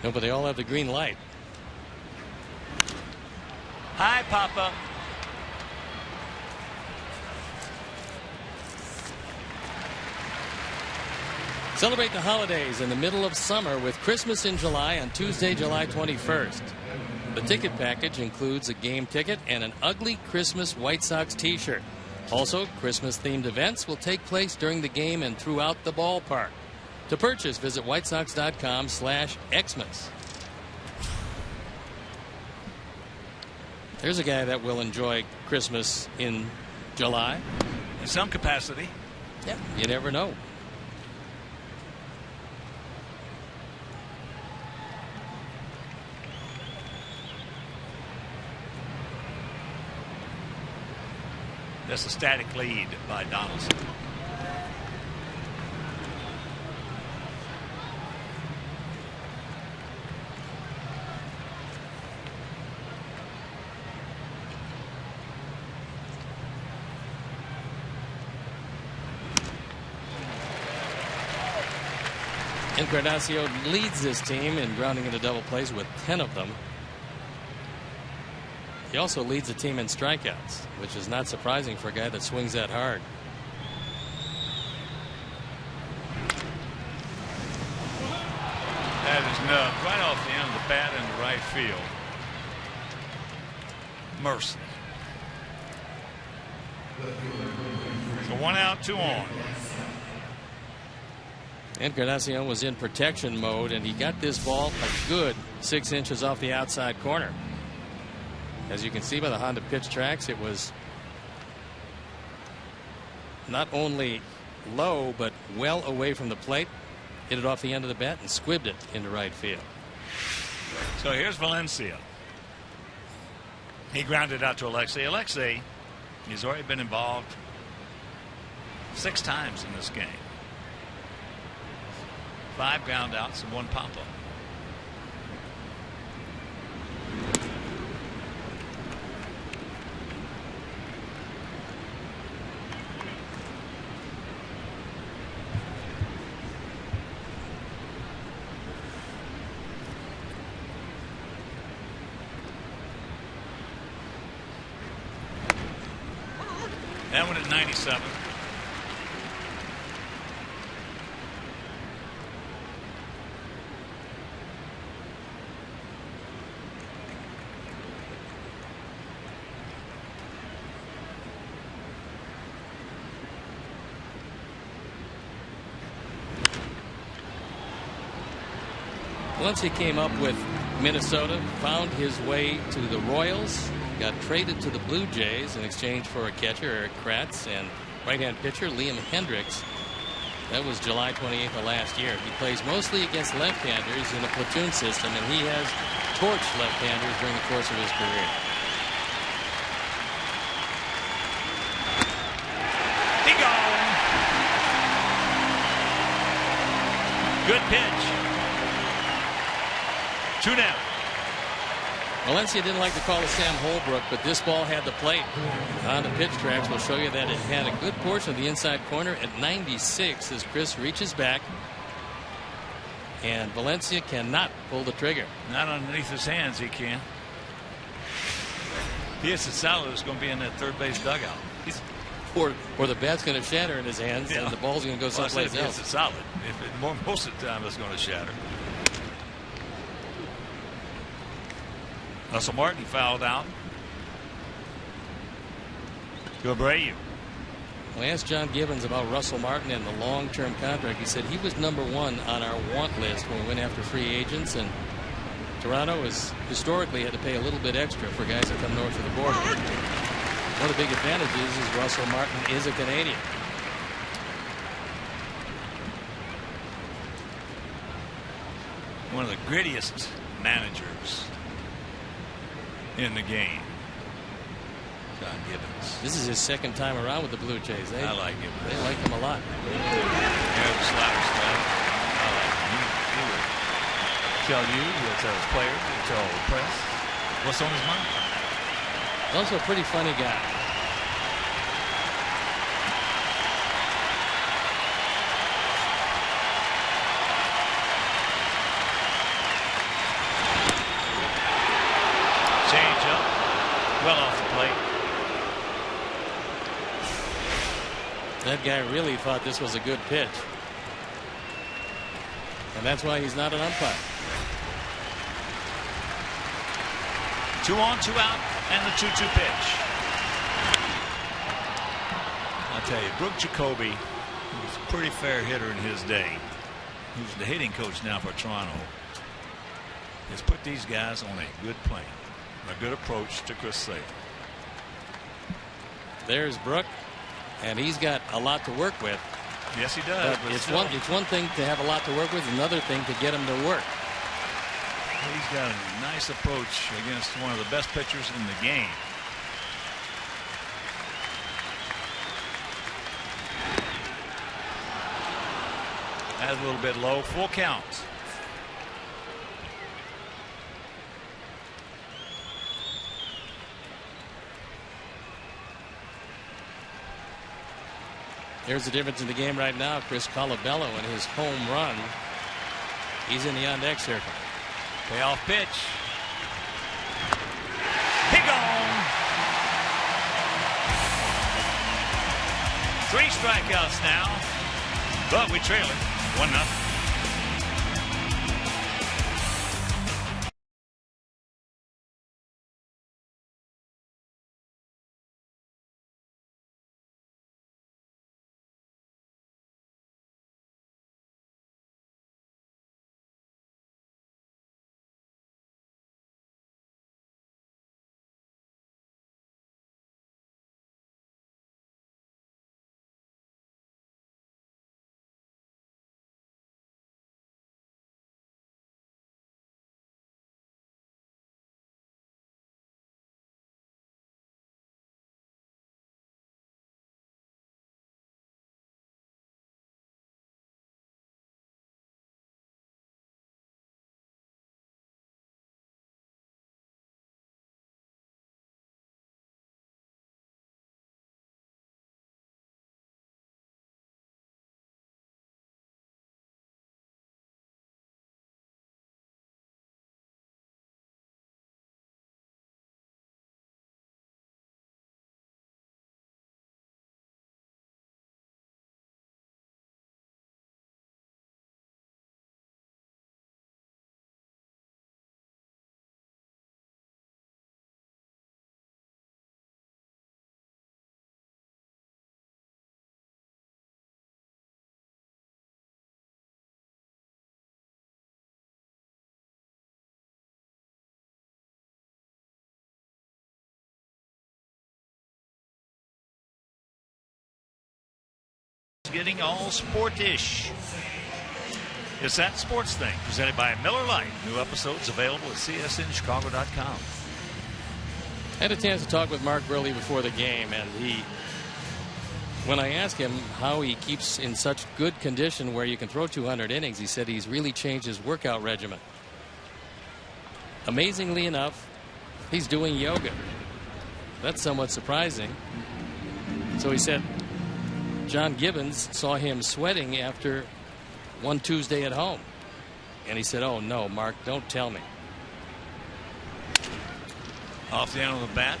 No, but they all have the green light. Hi, Papa. Celebrate the holidays in the middle of summer with Christmas in July on Tuesday, July 21st. The ticket package includes a game ticket and an ugly Christmas White Sox t-shirt. Also, Christmas-themed events will take place during the game and throughout the ballpark. To purchase, visit whitesox.com/Xmas. There's a guy that will enjoy Christmas in July. In some capacity. Yeah, you never know. That's a static lead by Donaldson. Encarnacion leads this team in grounding into double plays with 10 of them. He also leads the team in strikeouts, which is not surprising for a guy that swings that hard. That is nubbed right off the end of the bat into right field. Mercy. So 1 out, 2 on. Encarnacion was in protection mode, and he got this ball a good 6 inches off the outside corner. As you can see by the Honda pitch tracks, it was not only low, but well away from the plate. Hit it off the end of the bat and squibbed it into right field. So here's Valencia. He grounded out to Alexei. Alexei, he's already been involved 6 times in this game. 5 ground outs and 1 pop-up. That one at 97. Once he came up with Minnesota, found his way to the Royals, got traded to the Blue Jays in exchange for a catcher, Eric Kratz, and right-hand pitcher, Liam Hendricks. That was July 28th of last year. He plays mostly against left-handers in a platoon system, and he has torched left-handers during the course of his career. He gone. Good pitch. 2 down. Valencia didn't like to call it Sam Holbrook, but this ball had the plate. On the pitch tracks will show you that it had a good portion of the inside corner at 96 as Chris reaches back. And Valencia cannot pull the trigger. Not underneath his hands, he can. Diaz Salad is going to be in that third base dugout. Or the bat's going to shatter in his hands, and the ball's going to go someplace else. It's solid. Most of the time, it's going to shatter. Russell Martin fouled out. To Abreu. Well, I asked John Gibbons about Russell Martin and the long-term contract. He said he was #1 on our want list when we went after free agents, and Toronto has historically had to pay a little bit extra for guys that come north of the border. One of the big advantages is Russell Martin is a Canadian. One of the grittiest managers in the game. John Gibbons. This is his second time around with the Blue Jays. I like him. They like him a lot. Yeah, slider stuff. I like him. He would tell you, he'll tell his players, he'll tell the press what's on his mind. Also a pretty funny guy. Well off the plate. That guy really thought this was a good pitch. And that's why he's not an umpire. 2 on, 2 out, and the 2-2 pitch. I'll tell you, Brooke Jacoby, who's a pretty fair hitter in his day, who's the hitting coach now for Toronto, has put these guys on a good plan, a good approach to Chris Sale. There's Brooke, and he's got a lot to work with. Yes, he does. But it's one thing to have a lot to work with, another thing to get him to work. He's got a nice approach against one of the best pitchers in the game. That's a little bit low. Full count. There's the difference in the game right now. Chris Colabello and his home run. He's in the on-deck circle. Payoff pitch. He gone. 3 strikeouts now, but we trail it 1-0. Getting all sportish. It's That Sports Thing, presented by Miller Lite. New episodes available at csnchicago.com. I had a chance to talk with Mark Burley before the game, and when I asked him how he keeps in such good condition where you can throw 200 innings, he said he's really changed his workout regimen. Amazingly enough, he's doing yoga. That's somewhat surprising. So he said John Gibbons saw him sweating after one Tuesday at home. And he said, "Oh, no, Mark, don't tell me." Off the end of the bat.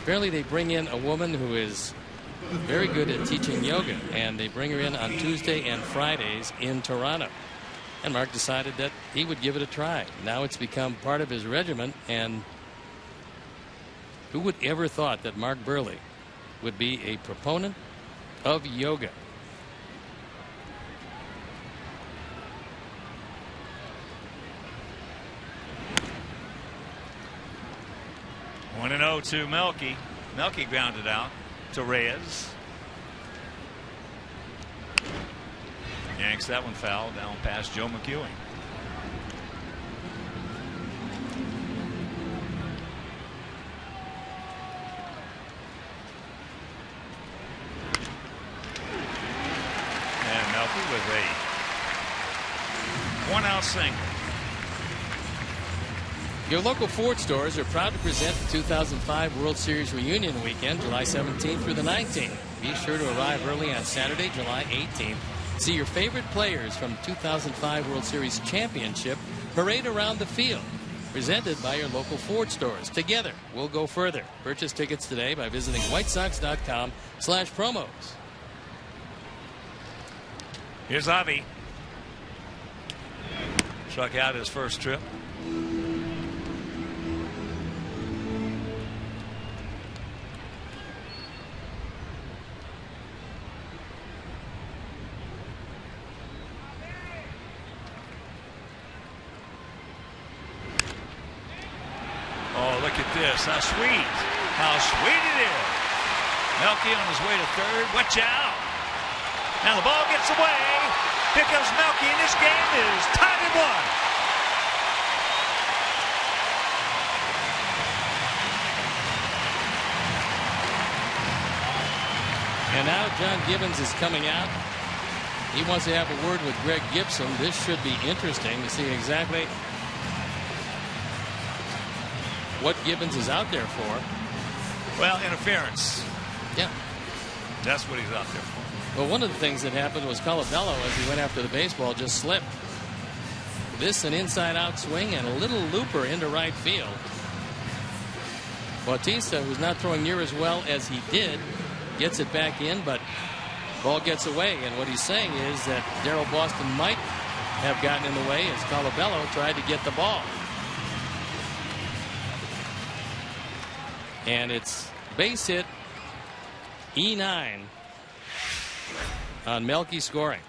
Apparently they bring in a woman who is very good at teaching yoga, and they bring her in on Tuesday and Fridays in Toronto. And Mark decided that he would give it a try. Now it's become part of his regimen, and who would ever thought that Mark Burley would be a proponent of yoga? One and 0 to Melky. Melky grounded out to Reyes. Yanks that one foul down past Joe McEwing. With a 1-out single. Your local Ford stores are proud to present the 2005 World Series Reunion Weekend, July 17th through the 19th. Be sure to arrive early on Saturday, July 18th. See your favorite players from 2005 World Series Championship parade around the field. Presented by your local Ford stores. Together, we'll go further. Purchase tickets today by visiting whitesox.com/promos. Here's Avi. Struck out his first trip. Oh, look at this. How sweet. How sweet it is. Melky on his way to third. Watch out. Now the ball gets away. Here comes Melky, and this game is tied at 1. And now John Gibbons is coming out. He wants to have a word with Greg Gibson. This should be interesting to see exactly what Gibbons is out there for. Well, interference. Yeah. That's what he's out there for. Well, one of the things that happened was Colabello, as he went after the baseball, just slipped. This an inside-out swing and a little looper into right field. Bautista, who's not throwing near as well as he did, gets it back in, but ball gets away. And what he's saying is that Darryl Boston might have gotten in the way as Colabello tried to get the ball. And it's base hit E9 on Melky scoring.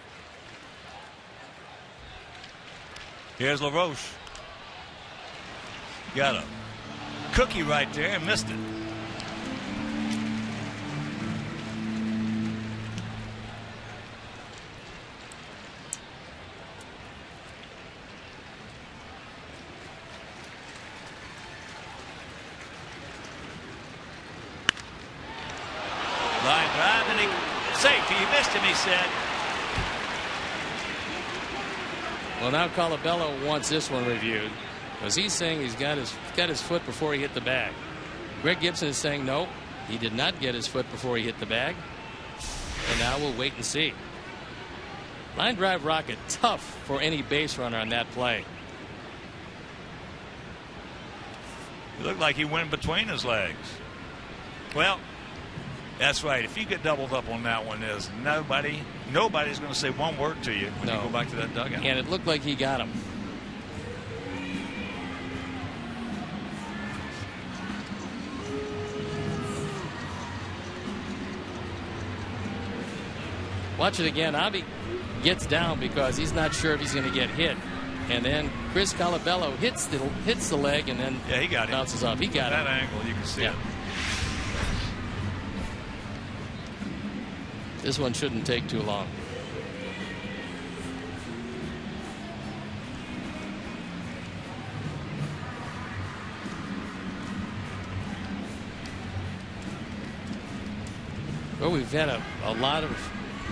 Here's LaRoche. Got a cookie right there and missed it. Line drive, and he safety. He missed him, he said. Well, now Colabello wants this one reviewed because he's saying he's got his foot before he hit the bag. Greg Gibson is saying no, he did not get his foot before he hit the bag. And now we'll wait and see. Line drive rocket, tough for any base runner on that play. It looked like he went between his legs. Well, that's right. If you get doubled up on that one, there's nobody's going to say one word to you when you go back to that dugout. And it looked like he got him. Watch it again. Avi gets down because he's not sure if he's going to get hit. And then Chris Colabello hits the leg and then he got bounces off. He got that angle. You can see it. This one shouldn't take too long. Well, we've had a lot of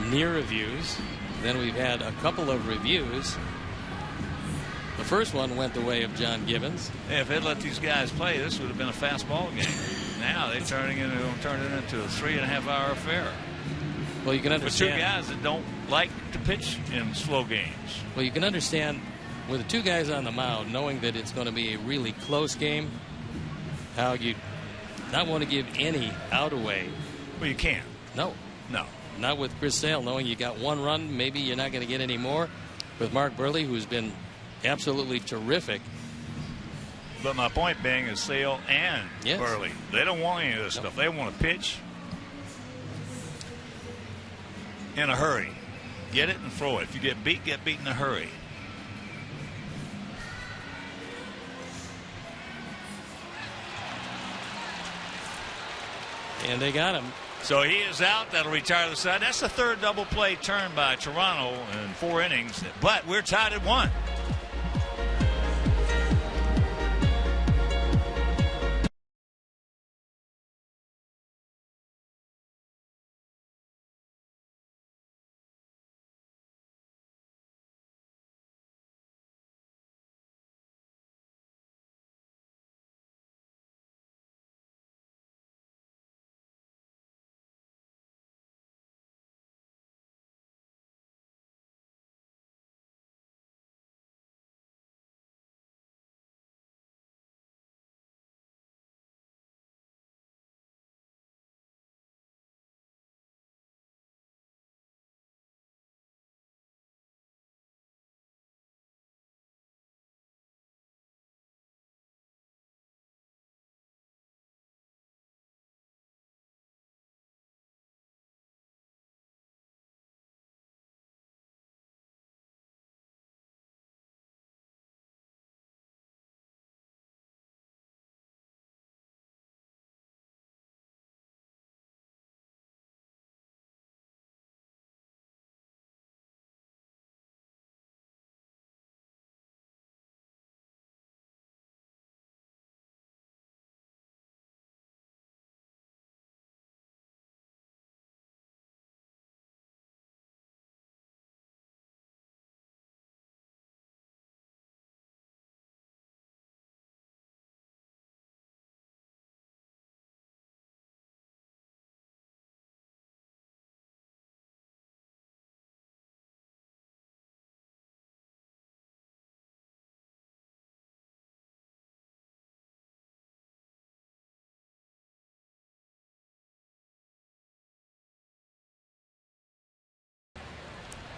near reviews. Then we've had a couple of reviews. The first one went the way of John Gibbons. Hey, if they'd let these guys play, this would have been a fast ball game. Now they're turning it into a 3.5-hour affair. Well, you can understand. For two guys that don't like to pitch in slow games. Well, you can understand with the two guys on the mound, knowing that it's going to be a really close game, how you not want to give any out away. Well, you can't. No. Not with Chris Sale, knowing you got one run, maybe you're not going to get any more. With Mark Burley, who's been absolutely terrific. But my point being is Sale and Burley, they don't want any of this stuff. They want to pitch in a hurry. Get it and throw it. If you get beat in a hurry. And they got him. So he is out. That'll retire the side. That's the third double play turn by Toronto in 4 innings. But we're tied at 1.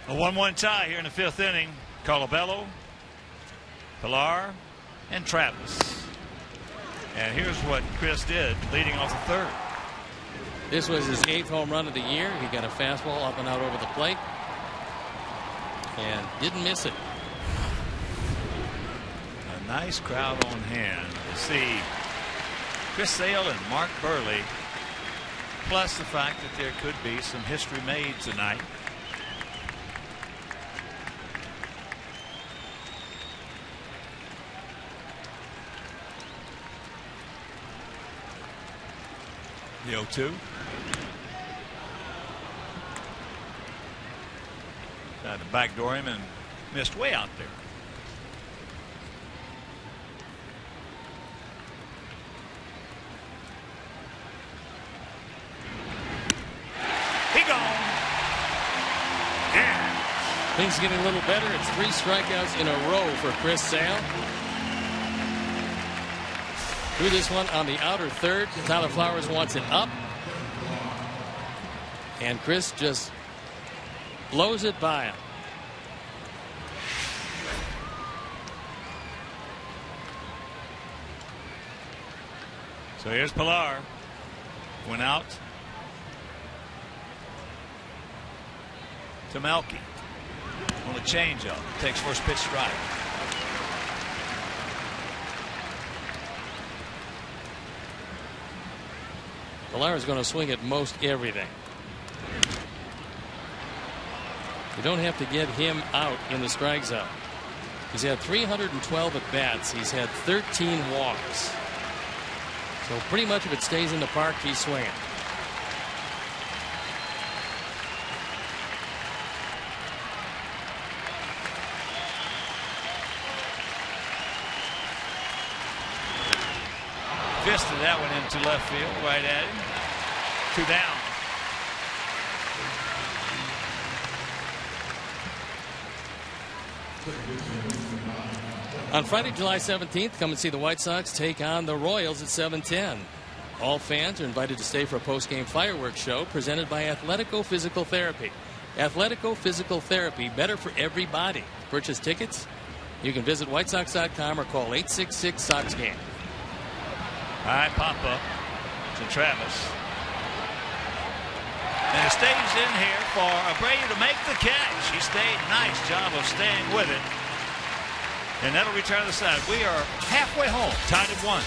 A 1-1 tie here in the 5th inning. Colabello, Pilar, and Travis. And here's what Chris did leading off the 3rd. This was his 8th home run of the year. He got a fastball up and out over the plate and didn't miss it. A nice crowd on hand to see Chris Sale and Mark Burley, plus the fact that there could be some history made tonight. The 0-2. Tried to backdoor him and missed way out there. He gone. Yeah. Things getting a little better. It's 3 strikeouts in a row for Chris Sale. Threw this one on the outer 3rd. Tyler Flowers wants it up. And Chris just blows it by him. So here's Pilar. Went out to Melky. On the changeup. Takes first pitch strike. Pilar is going to swing at most everything. You don't have to get him out in the strike zone. He's had 312 at bats. He's had 13 walks. So pretty much if it stays in the park, he's swinging. Fisted that one into left field, right at him. 2 down. On Friday, July 17th, come and see the White Sox take on the Royals at 7:10. All fans are invited to stay for a post-game fireworks show presented by Athletico Physical Therapy. Athletico Physical Therapy, better for everybody. To purchase tickets, you can visit WhiteSox.com or call 866-SOX-GAME. All right, pop up to Travis. And it stays in here for Abreu to make the catch. He stayed. Nice job of staying with it. And that'll return to the side. We are halfway home, tied at 1.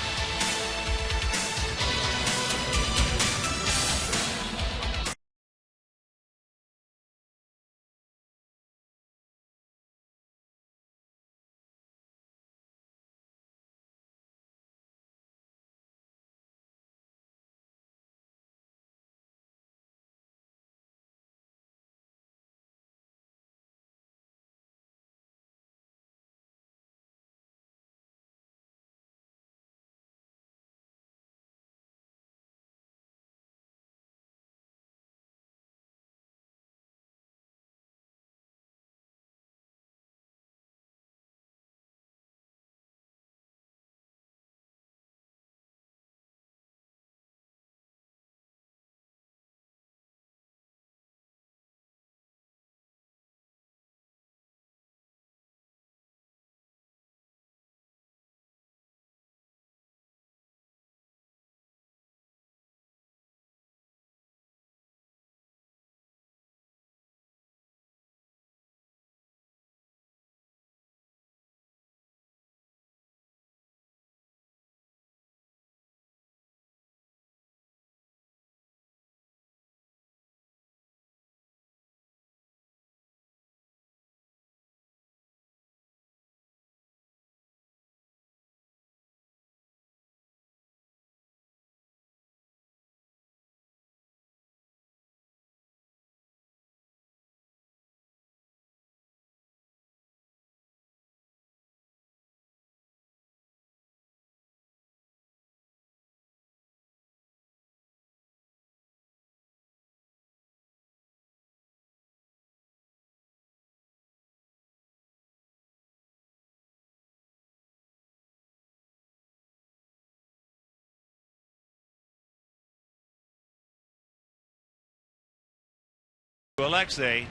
Alexei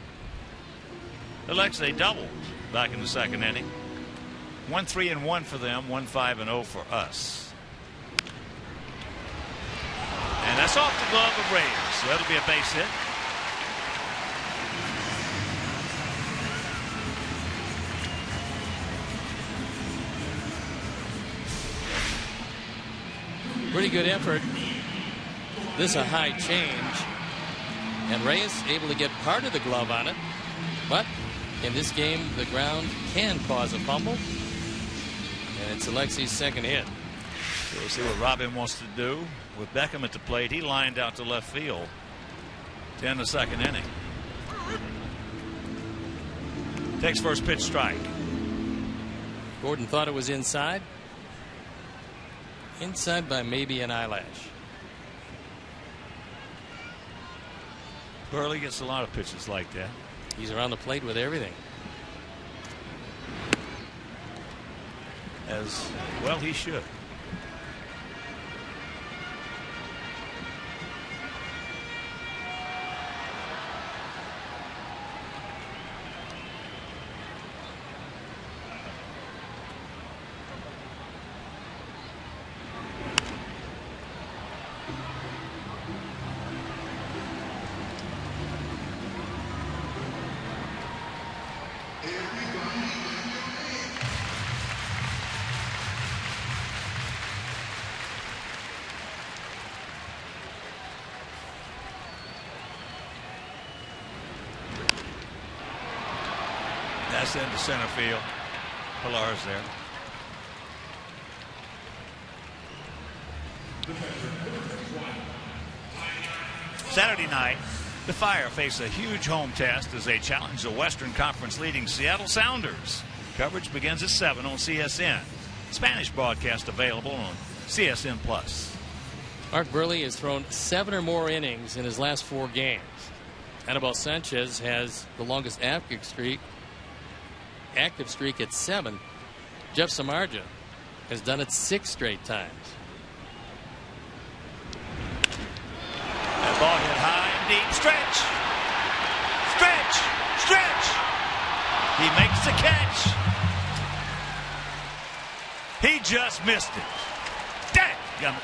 Alexei doubled back in the second inning. 1-3-1 for them, 1-5-0 for us. And that's off the glove of Reyes. So that'll be a base hit. Pretty good effort. This a high change. And Reyes able to get part of the glove on it. But in this game, the ground can cause a fumble. And it's Alexei's second hit. So we'll see what Robin wants to do. With Beckham at the plate, he lined out to left field to end the second inning. Takes first pitch, strike. Gordon thought it was inside. Inside by maybe an eyelash. Burley gets a lot of pitches like that. He's around the plate with everything. As well he should. That's into center field. Pilar's there. Saturday night, the Fire face a huge home test as they challenge the Western Conference leading Seattle Sounders. Coverage begins at 7 on CSN. Spanish broadcast available on CSN Plus. Mark Burley has thrown 7 or more innings in his last 4 games. Anibal Sanchez has the longest active streak at 7. Jeff Samardzija has done it 6 straight times. That ball hit high and deep. Stretch! Stretch! He makes the catch. He just missed it. Dadgummit.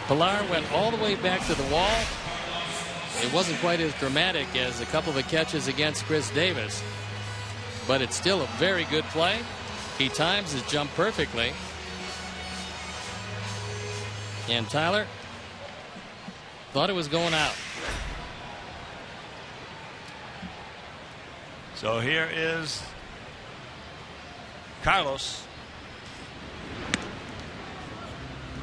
Pilar went all the way back to the wall. It wasn't quite as dramatic as a couple of the catches against Chris Davis, but it's still a very good play. He times his jump perfectly. And Tyler thought it was going out. So here is Carlos.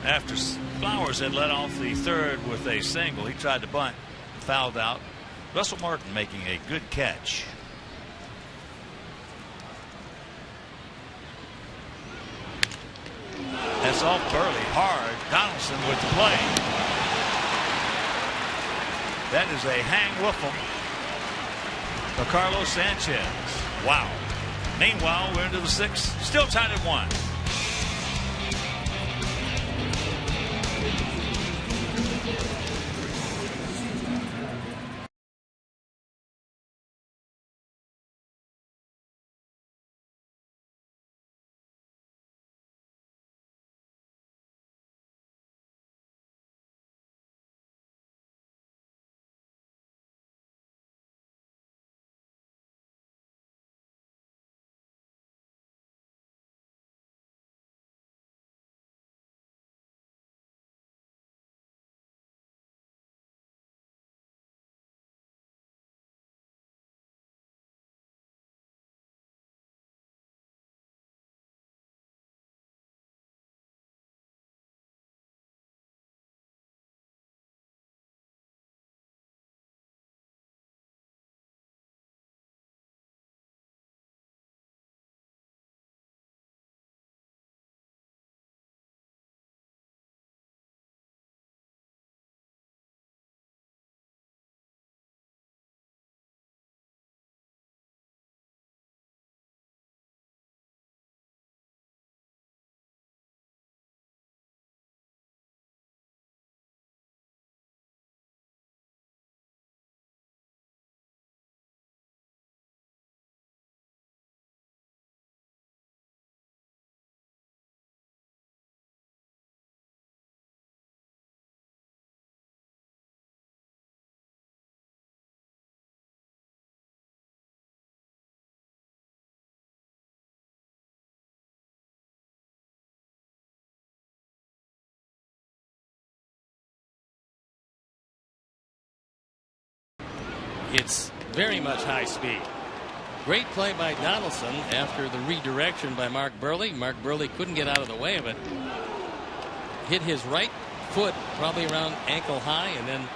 After Flowers had led off the third with a single, he tried to bunt, fouled out. Russell Martin making a good catch. That's off Burley hard. Donaldson with the play. That is a hang wiffle for Carlos Sanchez. Wow. Meanwhile, we're into the 6th, still tied at 1. it's very much high speed. Great play by Donaldson after the redirection by Mark Burley. Mark Burley couldn't get out of the way of it. Hit his right foot probably around ankle high, and then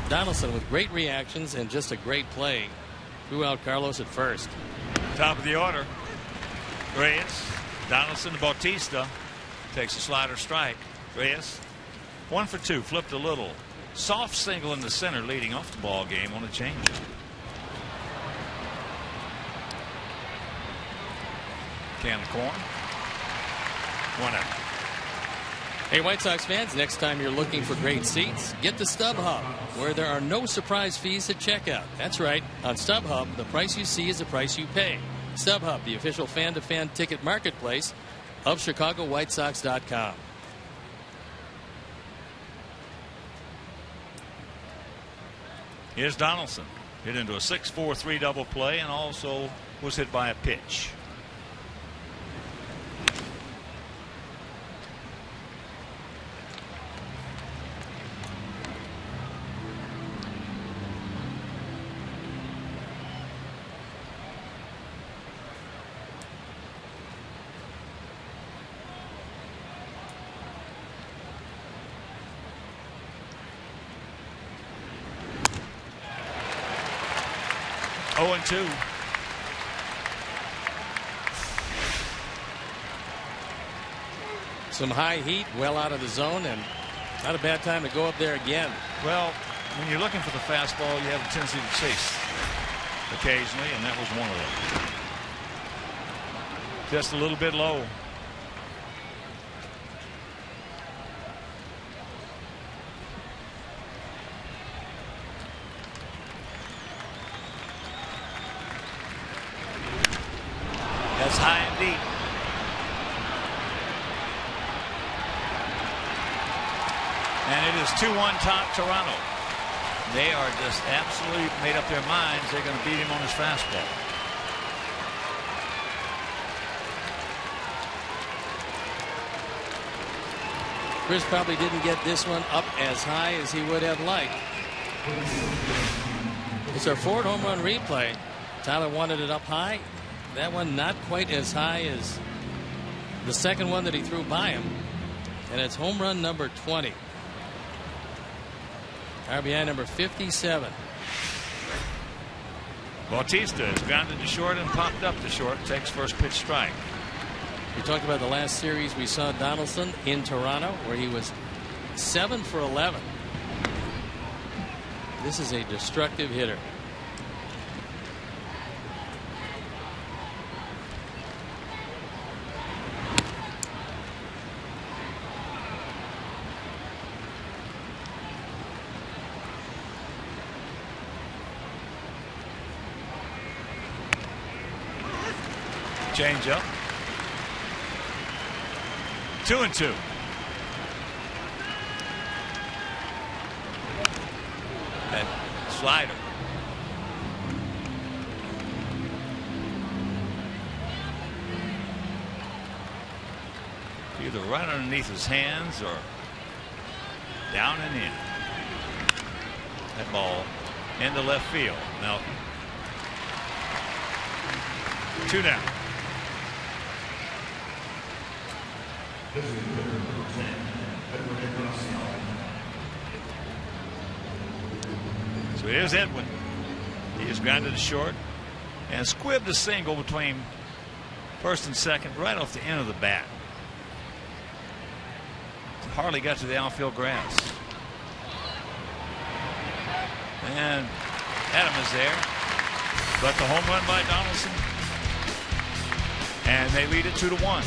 Donaldson with great reactions and just a great play threw out Carlos at first. Top of the order. Reyes, Donaldson, Bautista takes a slider strike. Reyes 1 for 2, flipped a little. Soft single in the center leading off the ball game on a changeup. Can of corn. 1 out. Hey, White Sox fans, next time you're looking for great seats, get to StubHub, where there are no surprise fees at checkout. That's right. On StubHub, the price you see is the price you pay. StubHub, the official fan-to-fan ticket marketplace of ChicagoWhiteSox.com. Here's Donaldson. Hit into a 6-4-3 double play and also was hit by a pitch. Oh, and 2. Some high heat, well out of the zone, and not a bad time to go up there again. Well, when you're looking for the fastball, you have a tendency to chase occasionally, and that was one of them. Just a little bit low. That's high and deep. And it is 2-1 top Toronto. They are just absolutely made up their minds they're going to beat him on his fastball. Chris probably didn't get this one up as high as he would have liked. It's our fourth home run replay. Tyler wanted it up high. That one not quite as high as the second one that he threw by him. And it's home run number 20. RBI number 57. Bautista is grounded to short and popped up to short. Takes first pitch strike. We talked about the last series we saw Donaldson in Toronto, where he was 7 for 11. This is a destructive hitter. Change up. 2-2. That slider. Either right underneath his hands or down and in. That ball into left field. Now 2 down. So here's Edwin. He is grounded to short and squibbed a single between first and second right off the end of the bat. Hardly got to the outfield grass. And Adam is there. But the home run by Donaldson. And they lead it 2-1.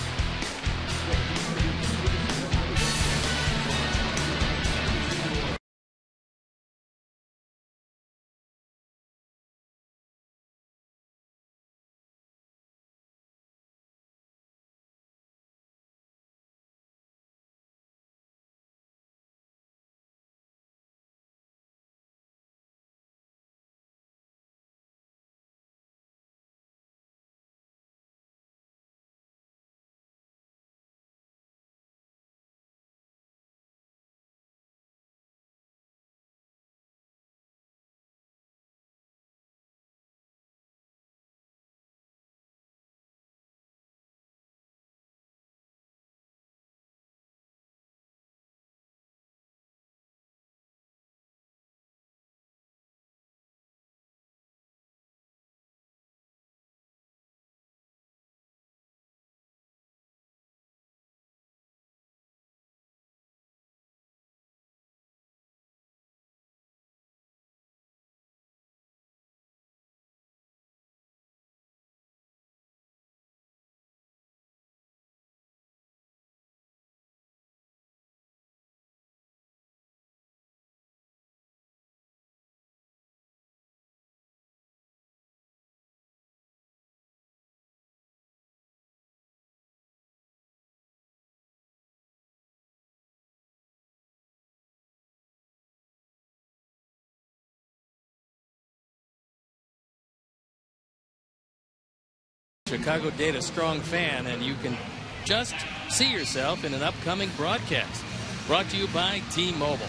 Chicago Data Strong fan, and you can just see yourself in an upcoming broadcast. Brought to you by T-Mobile.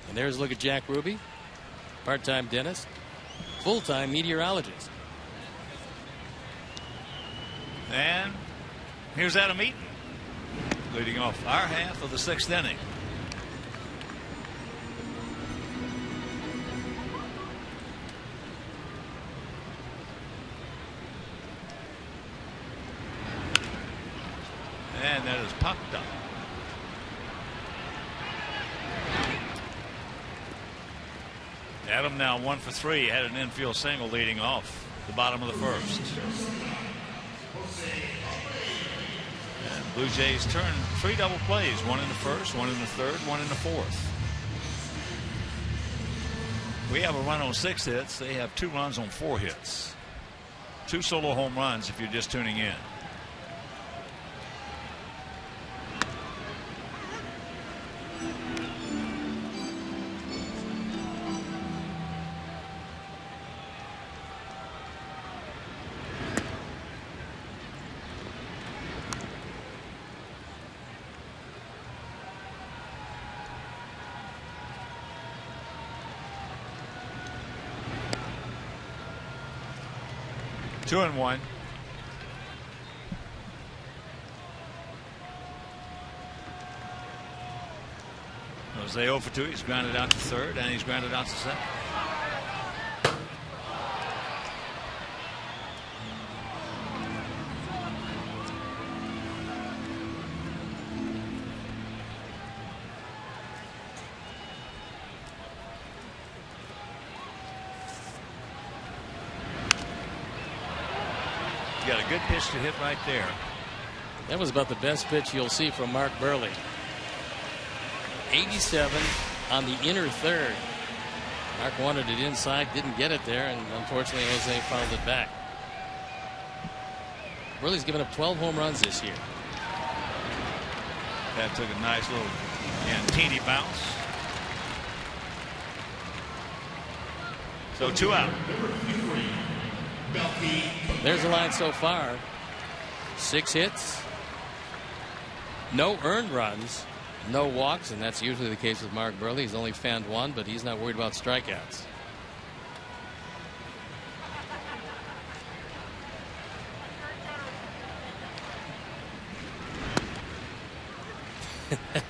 And there's a look at Jack Ruby, part-time dentist, full-time meteorologist. And here's Adam Eaton leading off our half of the 6th inning. And that is popped up. Adam now 1 for 3. Had an infield single leading off the bottom of the 1st. And Blue Jays turn 3 double plays. 1 in the 1st, 1 in the 3rd, 1 in the 4th. We have a run on 6 hits. They have 2 runs on 4 hits. 2 solo home runs if you're just tuning in. Two and 1. Jose 0 for 2. He's grounded out to 3rd, and he's grounded out to 2nd. Got a good pitch to hit right there. That was about the best pitch you'll see from Mark Burley. 87 on the inner 3rd. Mark wanted it inside, didn't get it there, and unfortunately Jose fouled it back. Burley's given up 12 home runs this year. That took a nice little teeny bounce. So 2 out. There's the line so far. 6 hits, no earned runs, no walks, and that's usually the case with Mark Burley. He's only fanned 1, but he's not worried about strikeouts.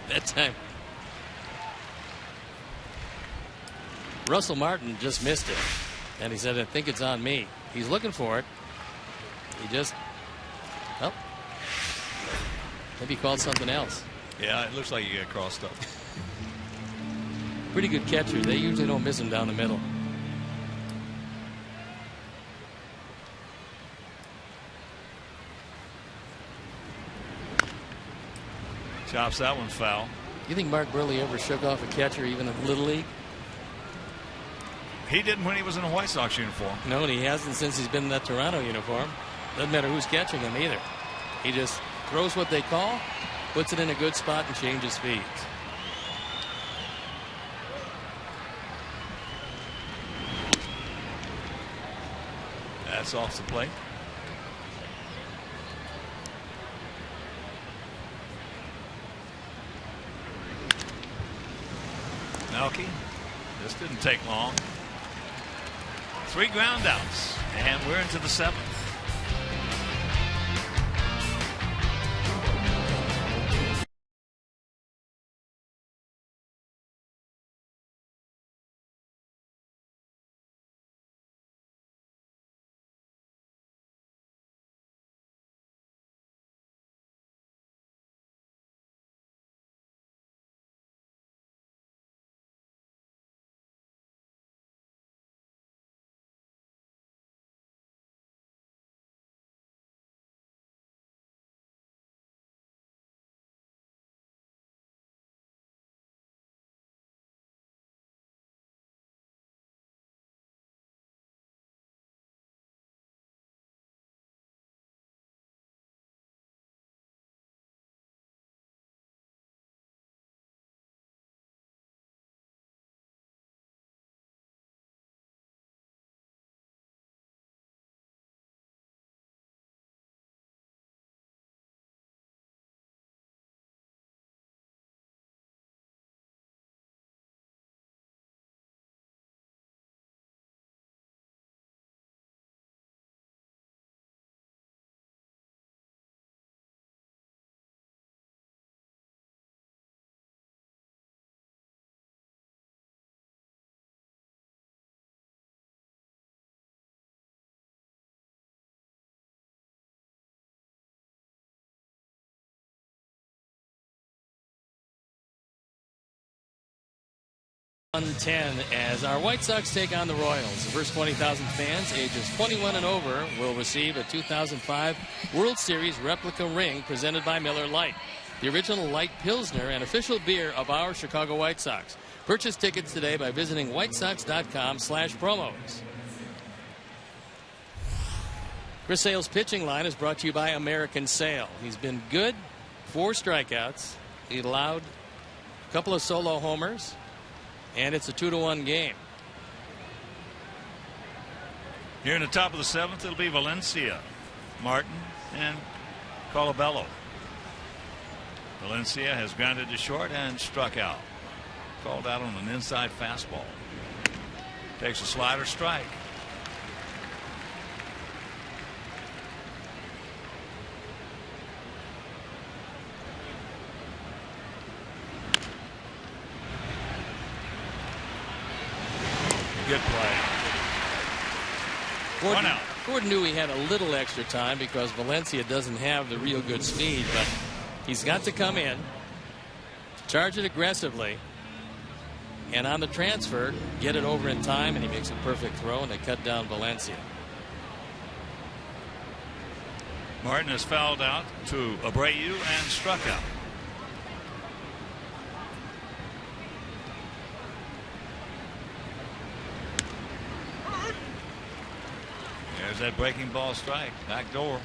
That time Russell Martin just missed it, and he said, I think it's on me. He's looking for it. He just, well, maybe he called something else. Yeah, it looks like he got crossed up. Pretty good catcher. They usually don't miss him down the middle. Chops that one foul. You think Mark Burley ever shook off a catcher even in Little League? He didn't when he was in a White Sox uniform. No, and he hasn't since he's been in that Toronto uniform. Doesn't matter who's catching him either. He just throws what they call, puts it in a good spot, and changes speeds. That's off the plate. Melky, this didn't take long. 3 ground outs, and we're into the 7th. 110 as our White Sox take on the Royals. The first 20,000 fans ages 21 and over will receive a 2005 World Series replica ring presented by Miller Lite, the original light Pilsner and official beer of our Chicago White Sox. Purchase tickets today by visiting whitesox.com/promos. Chris Sale's pitching line is brought to you by American Sale. He's been good, 4 strikeouts. He allowed a couple of solo homers, and it's a 2-1 game. Here in the top of the 7th, it'll be Valencia, Martin, and Colabello. Valencia has grounded to short and struck out. Called out on an inside fastball. Takes a slider strike. Good play. One out. Gordon knew he had a little extra time because Valencia doesn't have the real good speed, but he's got to come in, charge it aggressively, and on the transfer, get it over in time, and he makes a perfect throw, and they cut down Valencia. Martin has fouled out to Abreu and struck out. There's that breaking ball strike. Back door.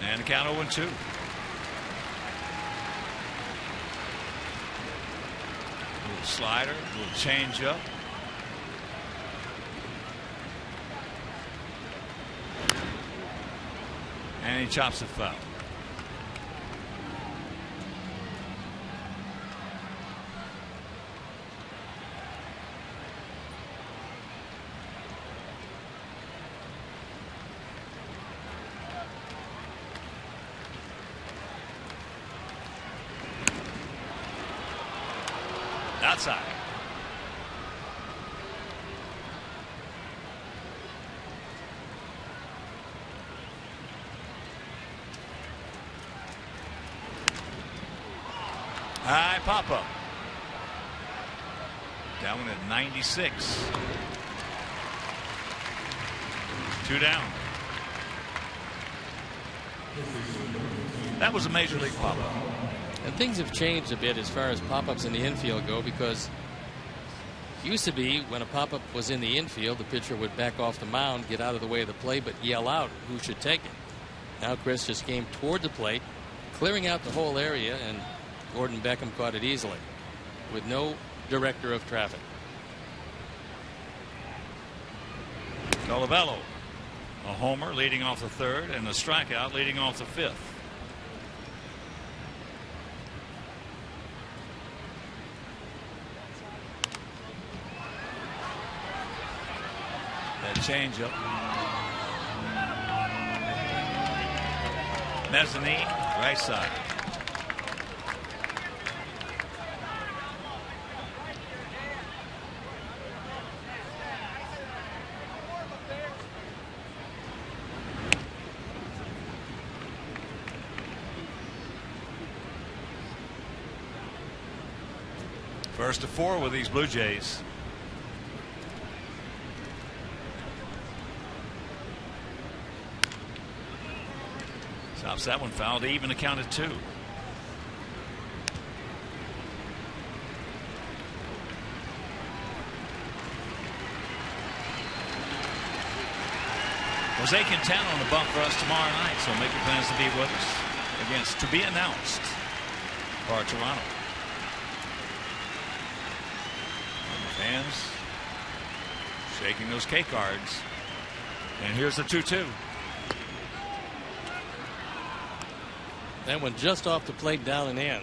And the count 0-2. Little slider, little change up. And he chops it foul. Outside. High pop up. Down at 96. 2 down. That was a major league pop up. And things have changed a bit as far as pop-ups in the infield go, because it used to be when a pop-up was in the infield, the pitcher would back off the mound, get out of the way of the play, but yell out who should take it. Now Chris just came toward the plate, clearing out the whole area, and Gordon Beckham caught it easily with no director of traffic. Colabello, a homer leading off the 3rd and a strikeout leading off the 5th. Change up. Mezzanine, right side. First to 4 with these Blue Jays. Stops that one foul to even the count at 2. Jose Quintana on the bump for us tomorrow night, so make your plans to be with us against to be announced for Toronto. And the fans shaking those K cards. And here's the 2-2. That one just off the plate, down and in.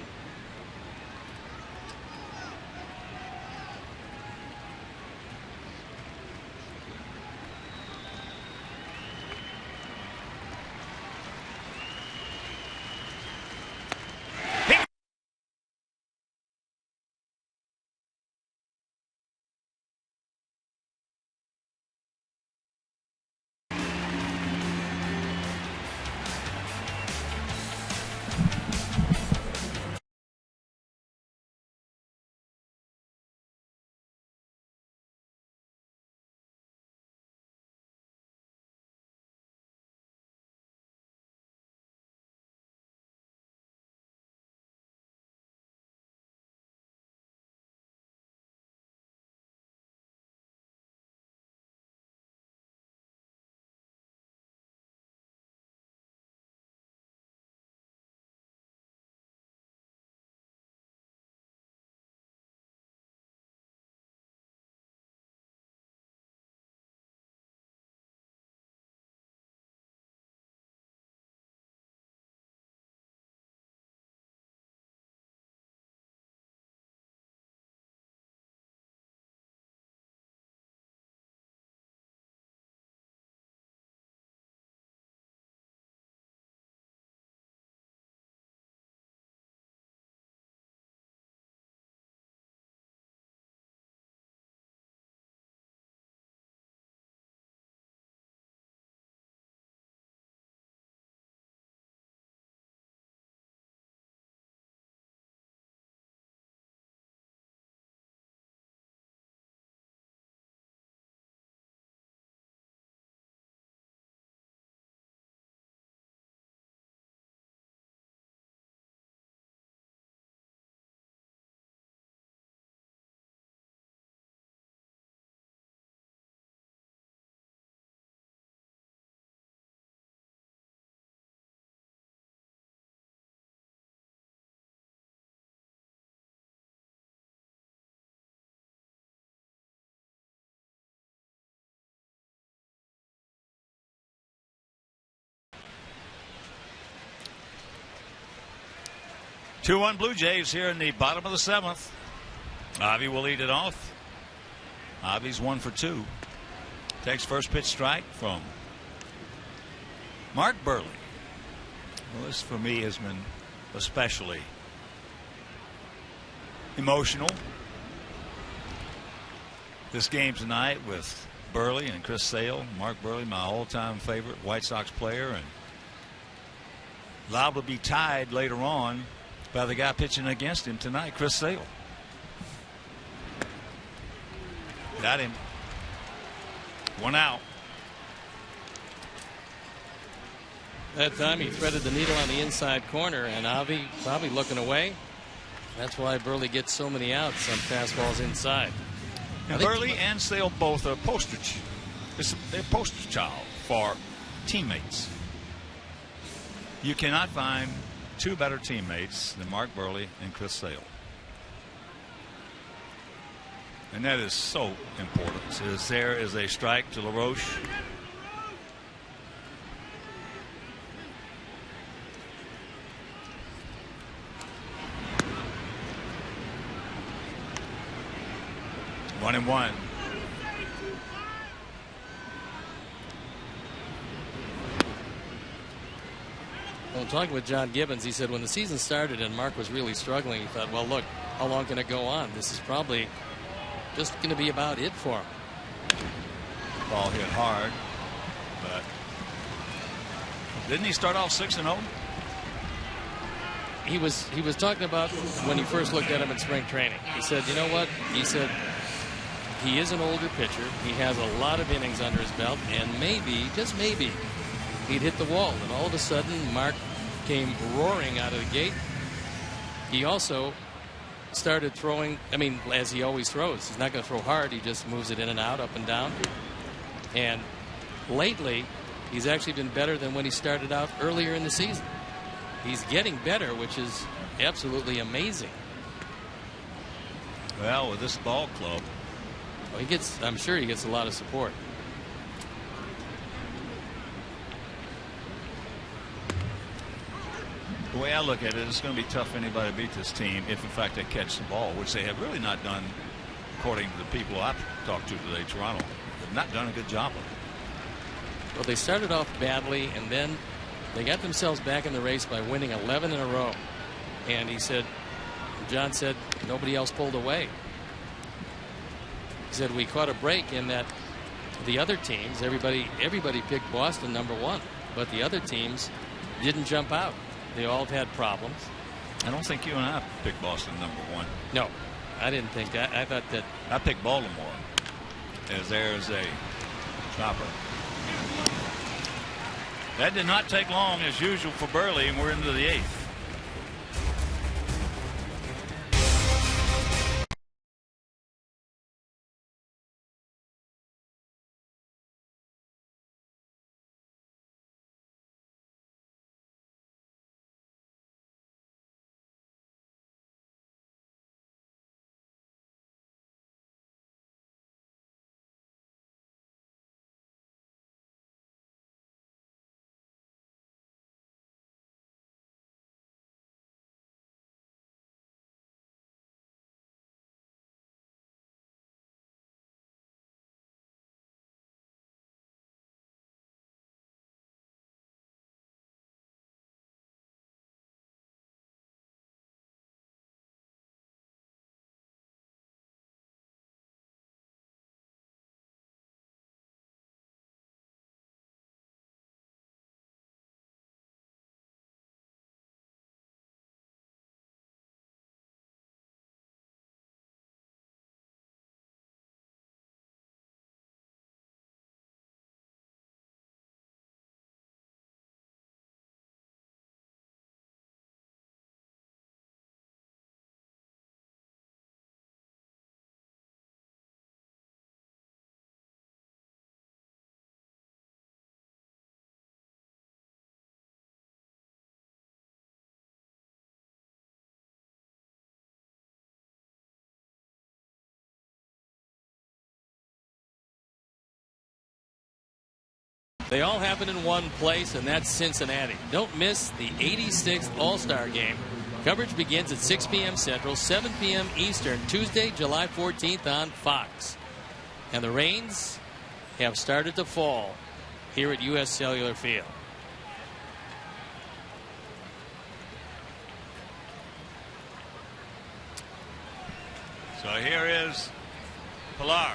2-1 Blue Jays here in the bottom of the 7th. Avi will lead it off. Avi's 1 for 2. Takes first pitch strike from Mark Burley. Well, this for me has been especially emotional. This game tonight with Burley and Chris Sale. Mark Burley, my all-time favorite White Sox player, and liable to be tied later on by the guy pitching against him tonight, Chris Sale. Got him. 1 out. That time he threaded the needle on the inside corner, and Avi probably looking away. That's why Burley gets so many outs on fastballs inside. And Burley and Sale both are they're poster child for teammates. You cannot find two better teammates than Mark Burley and Chris Sale. And that is so important. As there is a strike to LaRoche. One and one. Well, talking with John Gibbons, he said when the season started and Mark was really struggling, he thought, well, look, how long can it go on? This is probably just going to be about it for him. Ball hit hard, but didn't he start off 6-0? He was talking about when he first looked at him in spring training. He said, you know what? He said he is an older pitcher. He has a lot of innings under his belt, and maybe, just maybe, he'd hit the wall. And all of a sudden, Mark came roaring out of the gate. He also started throwing, I mean, as he always throws. He's not going to throw hard. He just moves it in and out, up and down. And lately, he's actually been better than when he started out earlier in the season. He's getting better, which is absolutely amazing. Well, with this ball club, well, I'm sure he gets a lot of support. the way I look at it, it's going to be tough for anybody to beat this team if, in fact, they catch the ball, which they have really not done, according to the people I've talked to today. Toronto have not done a good job of it. Well, they started off badly, and then they got themselves back in the race by winning 11 in a row. And he said, John said, nobody else pulled away. He said, we caught a break in that the other teams, everybody picked Boston #1, but the other teams didn't jump out. They all have had problems. I don't think you and I picked Boston #1. No, I didn't think that. I thought that. I picked Baltimore as there is a chopper. That did not take long as usual for Burley, and we're into the 8th. They all happen in one place, and that's Cincinnati. Don't miss the 86th All-Star Game Coverage begins at 6 p.m. Central, 7 p.m. Eastern, Tuesday, July 14th on Fox. And the rains have started to fall here at U.S. Cellular Field. So here is Pilar.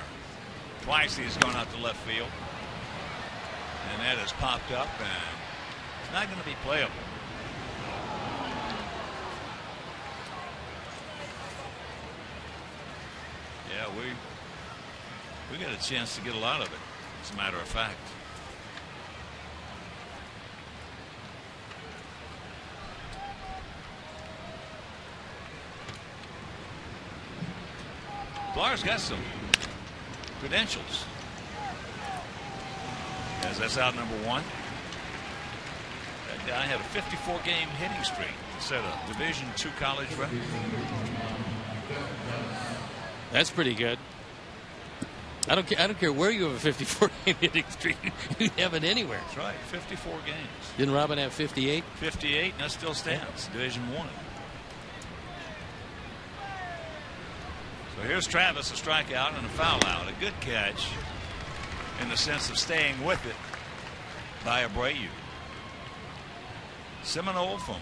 Twice he's gone out to left field. And that has popped up, and it's not going to be playable. Yeah, we got a chance to get a lot of it, as a matter of fact. Pilar's got some credentials, as that's out number one. That guy had a 54-game hitting streak to set a Division II college record. That's pretty good. I don't care where you have a 54-game hitting streak. You have it anywhere. That's right, 54 games. Didn't Robin have 58? 58, and that still stands. Division I. So here's Travis, a strikeout and a foul out. A good catch in the sense of staying with it by Abreu. Seminole from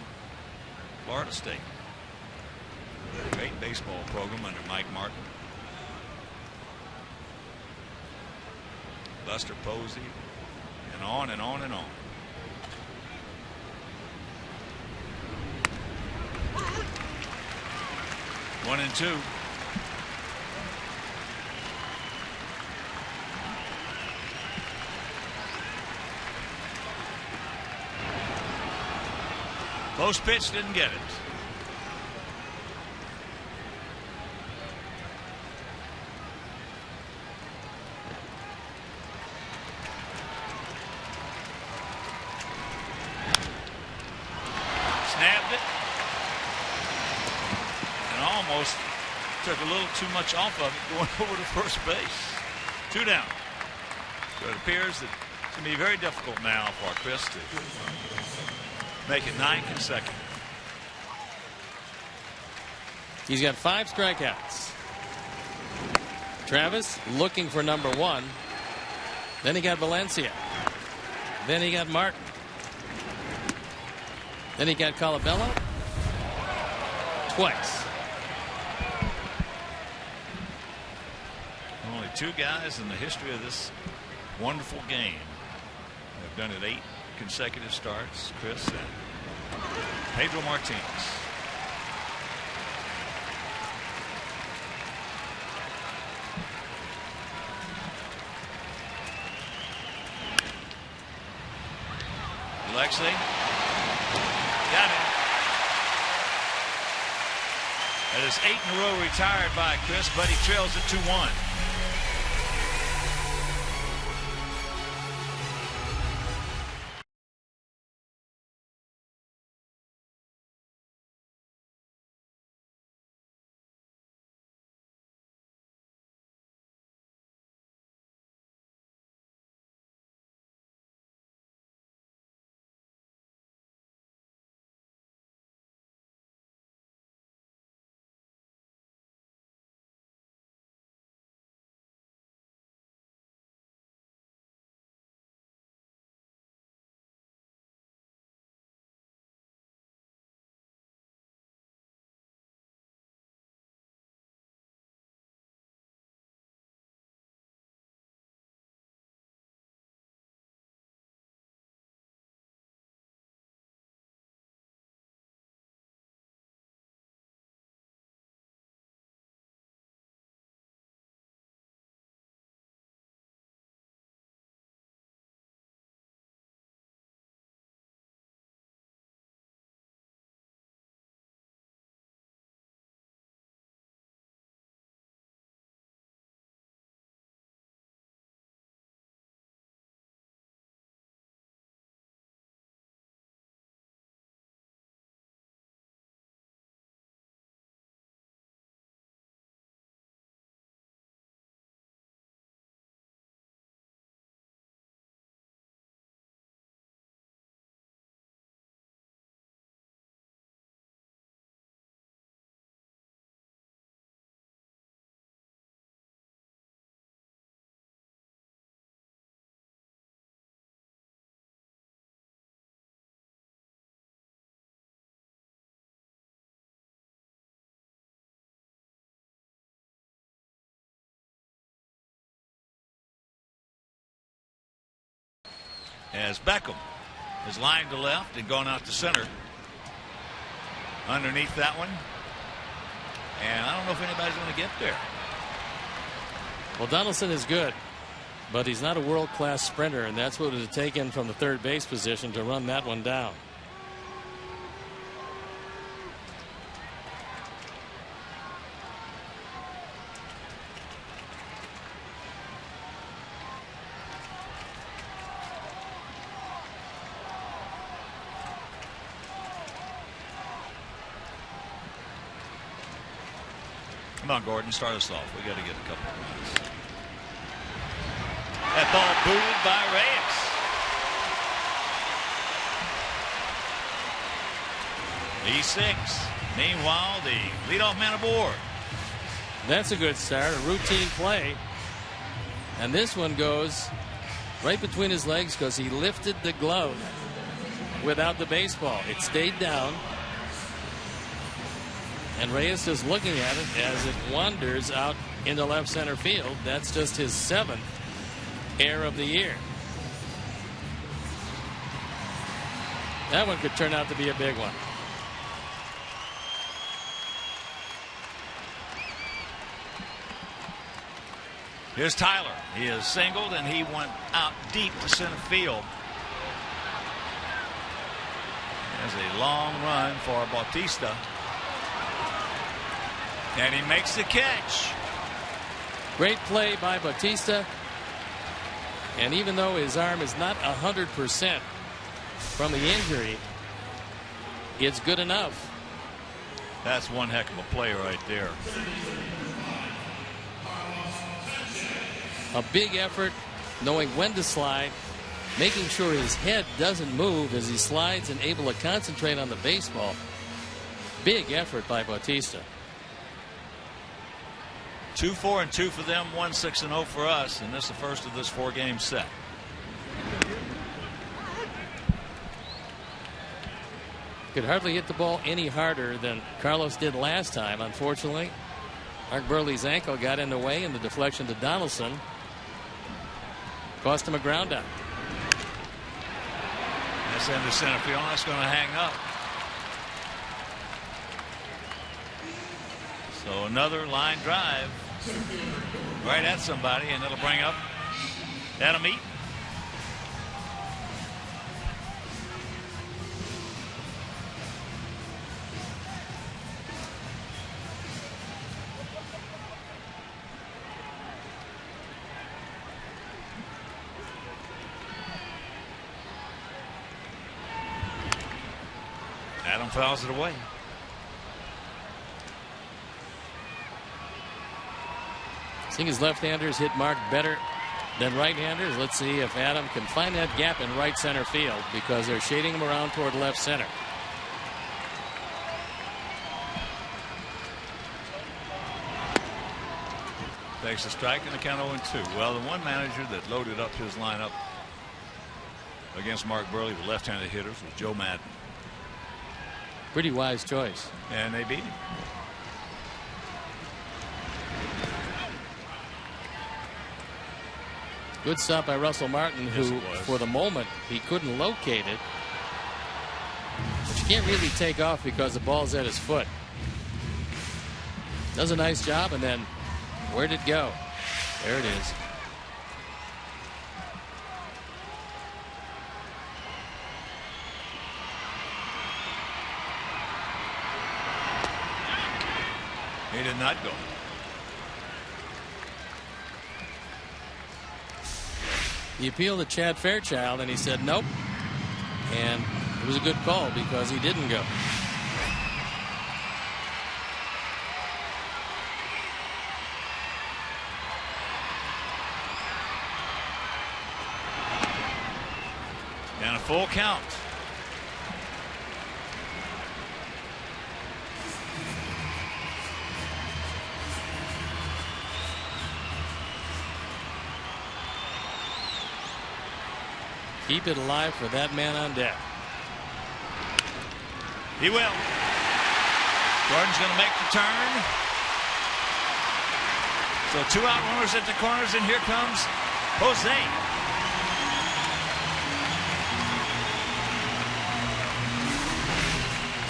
Florida State. Great baseball program under Mike Martin. Buster Posey, and on and on and on. One and two. Post pitch, didn't get it. Snapped it. And almost took a little too much off of it going over to first base. 2 down. So it appears that it's going to be very difficult now for Chris to make it 9 consecutive. He's got 5 strikeouts. Travis looking for number 1. Then he got Valencia. Then he got Martin. Then he got Colabello twice. Only 2 guys in the history of this wonderful game have done it 8 consecutive starts. Chris and Pedro Martinez. Alexei got him. That is 8 in a row retired by Chris, but he trails it 2-1. as Beckham is lined to left and going out to center. Underneath that one. And I don't know if anybody's going to get there. Well, Donaldson is good, but he's not a world-class sprinter, and that's what it would have taken from the third base position to run that one down. Come on, Gordon, start us off. We got to get a couple of runs. That ball booted by Reyes. E6. Meanwhile, the leadoff man aboard. That's a good start, a routine play. And this one goes right between his legs because he lifted the glove without the baseball. It stayed down. And Reyes is looking at it as it wanders out into left center field. That's just his 7th error of the year. That one could turn out to be a big one. Here's Tyler. He is singled and he went out deep to center field. There's a long run for Bautista. And he makes the catch. Great play by Bautista. And even though his arm is not 100% from the injury, it's good enough. That's one heck of a play right there. A big effort, knowing when to slide, making sure his head doesn't move as he slides and able to concentrate on the baseball. Big effort by Bautista. 2-4-2 for them, 1-6-0 for us, and this is the first of this 4-game set. Could hardly hit the ball any harder than Carlos did last time, unfortunately. Mark Burley's ankle got in the way, and the deflection to Donaldson cost him a ground out. That's into center field. That's going to hang up. So another line drive right at somebody, and it'll bring up Adam Eaton. Adam fouls it away. I think his left-handers hit Mark better than right-handers. Let's see if Adam can find that gap in right center field because they're shading him around toward left center. Takes a strike and the count 0-2. Well, the one manager that loaded up his lineup against Mark Burley with left-handed hitters was Joe Madden. Pretty wise choice. And they beat him. Good stop by Russell Martin, who, for the moment, he couldn't locate it. But you can't really take off because the ball's at his foot. Does a nice job, and then where'd it go? There it is. He did not go. He appealed to Chad Fairchild, and he said nope. And it was a good call because he didn't go. And a full count. Keep it alive for that man on deck. He will. Gordon's going to make the turn. So 2 out runners at the corners, and here comes Jose.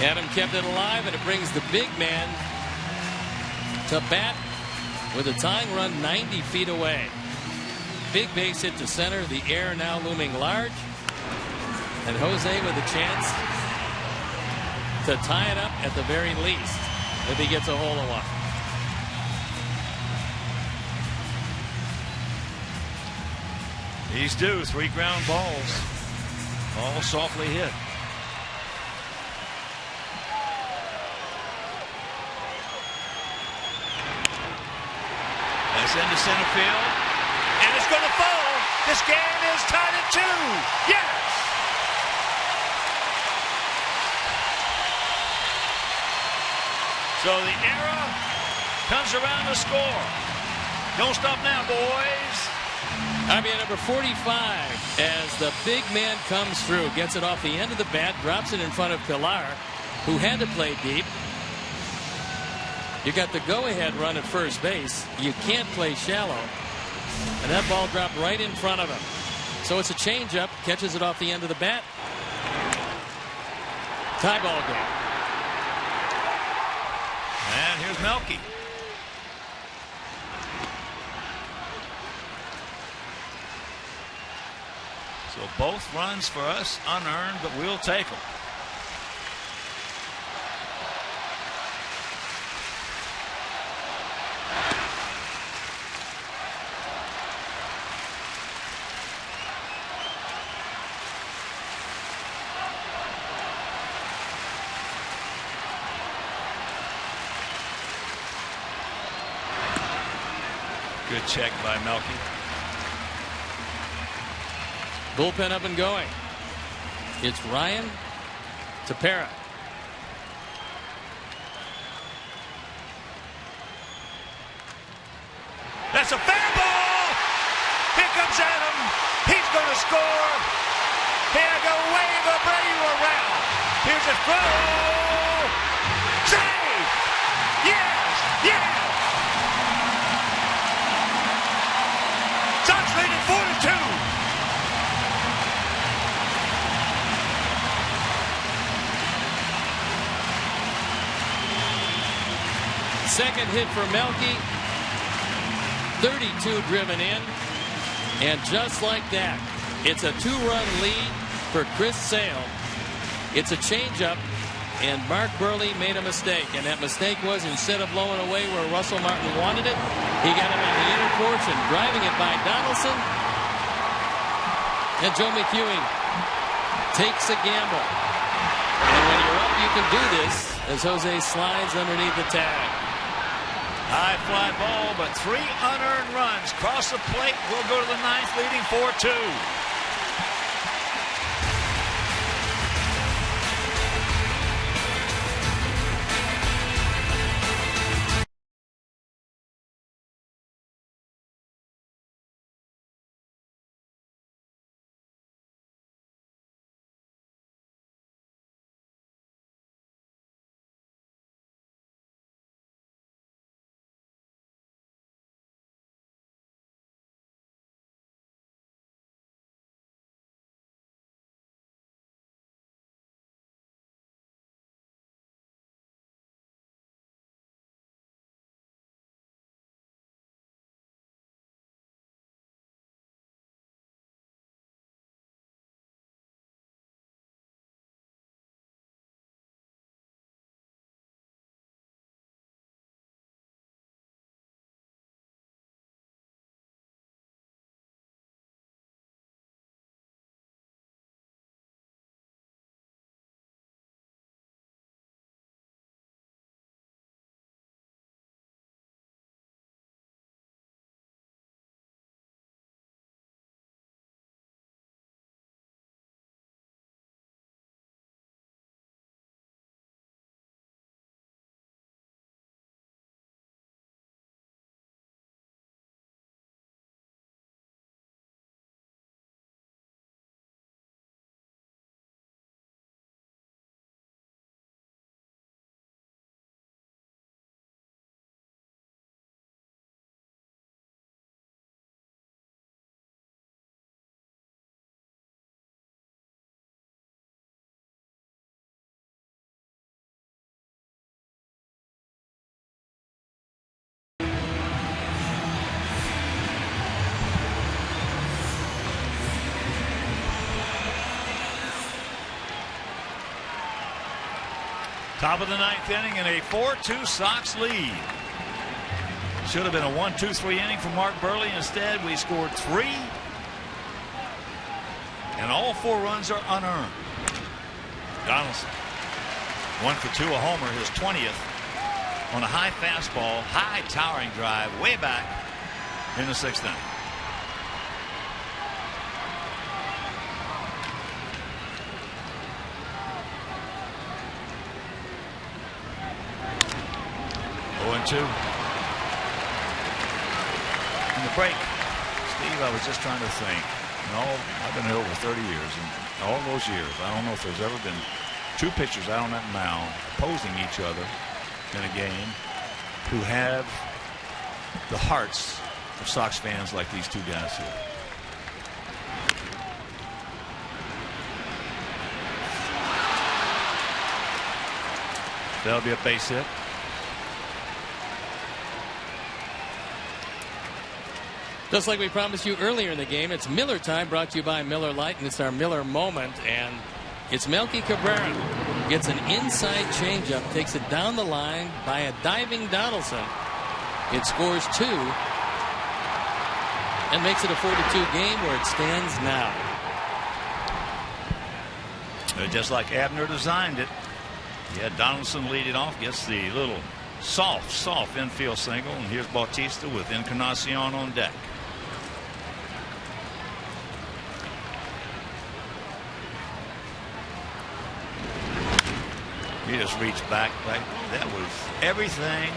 Adam kept it alive, and it brings the big man to bat with a tying run 90 feet away. Big base hit to center. The air now looming large. And Jose with a chance to tie it up at the very least if he gets a hole in one. He's due. 3 ground balls. All softly hit. That's into center field. And it's going to fall. This game is tied at 2. Yes! So the era comes around to score. Don't stop now, boys. RBI number 45 as the big man comes through. Gets it off the end of the bat. Drops it in front of Pilar, who had to play deep. You got the go-ahead run at first base. You can't play shallow. And that ball dropped right in front of him. So it's a changeup. Catches it off the end of the bat. Tie ball game. And here's Melky. So both runs for us unearned, but we'll take them. Good check by Melky. Bullpen up and going. It's Ryan Tepera. That's a fair ball. Here comes Adam. He's going to score. Here go wave Abreu around. Here's a throw. Save. Yes. Yes. Sox leading 4-2. Second hit for Melky. 32 driven in. And just like that, it's a 2-run lead for Chris Sale. It's a changeup, and Mark Burley made a mistake. And that mistake was, instead of blowing away where Russell Martin wanted it, he got it on the inner portion, driving it by Donaldson. And Joe McEwing takes a gamble. And when you're up, you can do this, as Jose slides underneath the tag. High fly ball, but 3 unearned runs. Cross the plate. We'll go to the 9th, leading 4-2. Top of the ninth inning and a 4-2 Sox lead. Should have been a 1-2-3 inning for Mark Burley. Instead, we scored 3. And all 4 runs are unearned. Donaldson, 1 for 2, a homer, his 20th on a high fastball, high towering drive way back in the 6th inning. Two. In the break, Steve, I was just trying to think. I've been here over 30 years, and all those years, I don't know if there's ever been 2 pitchers out on that mound opposing each other in a game who have the hearts of Sox fans like these 2 guys here. That'll be a base hit. Just like we promised you earlier in the game, it's Miller time, brought to you by Miller Lite, and it's our Miller moment. And it's Melky Cabrera. Gets an inside changeup, takes it down the line by a diving Donaldson. It scores 2 and makes it a 4-2 game where it stands now. Just like Abner designed it. Yeah, Donaldson leading off, gets the little soft infield single, and here's Bautista with Encarnacion on deck. He just reached back. That was everything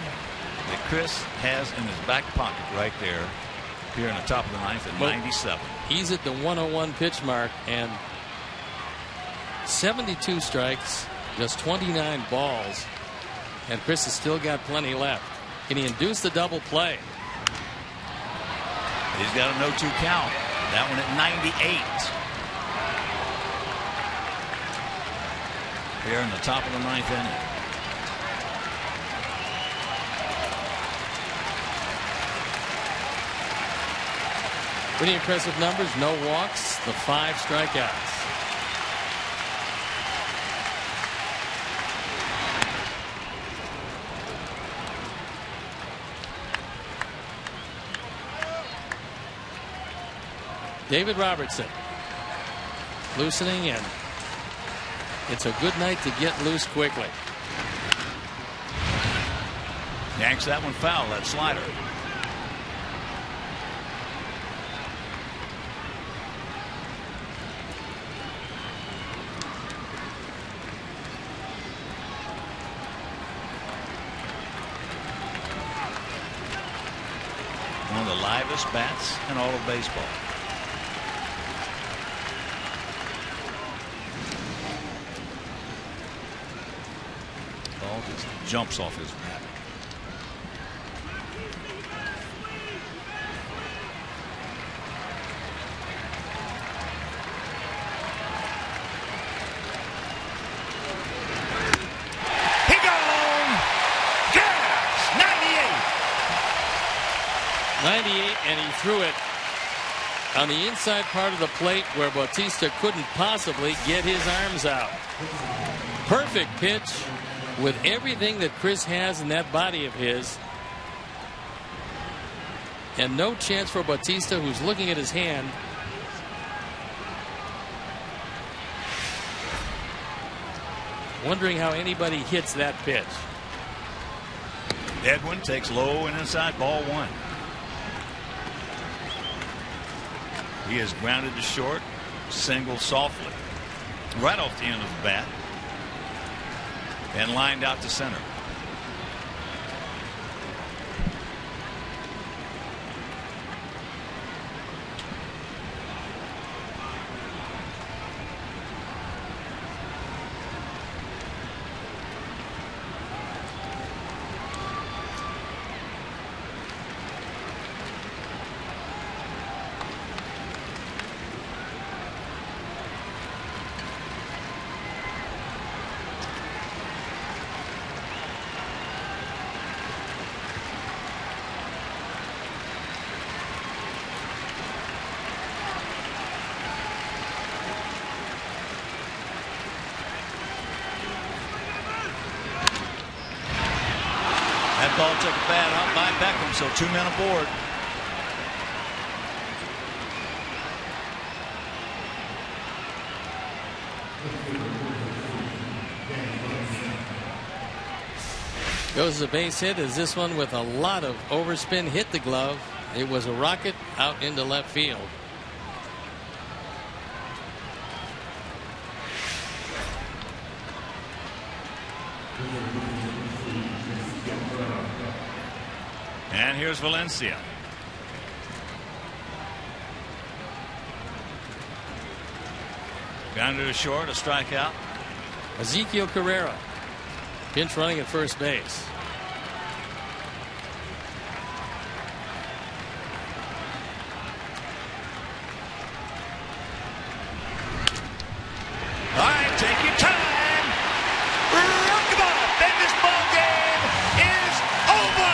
that Chris has in his back pocket right there here in the top of the 9th at 97. He's at the 101 pitch mark, and 72 strikes, just 29 balls, and Chris has still got plenty left. Can he induce the double play? He's got a 0-2 count. That one at 98. Here in the top of the 9th inning. Pretty impressive numbers. No walks, the 5 strikeouts. David Robertson loosening, and it's a good night to get loose quickly. Yanks that one foul, that slider. One of the livest bats in all of baseball. Ball just jumps off his bat. He gone. Gas. 98, and he threw it on the inside part of the plate where Bautista couldn't possibly get his arms out. Perfect pitch with everything that Chris has in that body of his. And no chance for Bautista, who's looking at his hand. Wondering how anybody hits that pitch. Edwin takes low and inside, ball 1. He is grounded to short, singled softly, right off the end of the bat, and lined out to center. ball took a bat out by Beckham, so 2 men aboard. Goes the base hit as this one with a lot of overspin hit the glove. It was a rocket out into left field. And here's Valencia. Grounded to short, a strikeout. Ezekiel Carrera, pinch running at first base. All right, take your time. Rock the ball, and this ball game is over.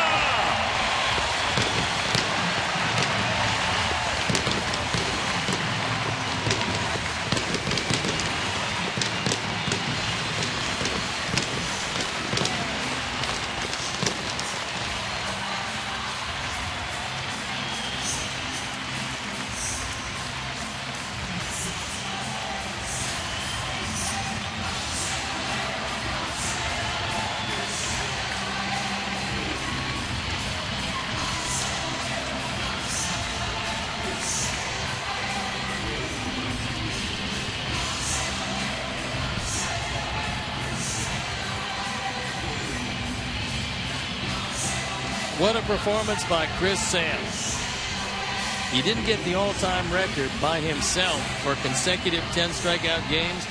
What a performance by Chris Sale. He didn't get the all-time record by himself for consecutive 10 strikeout games,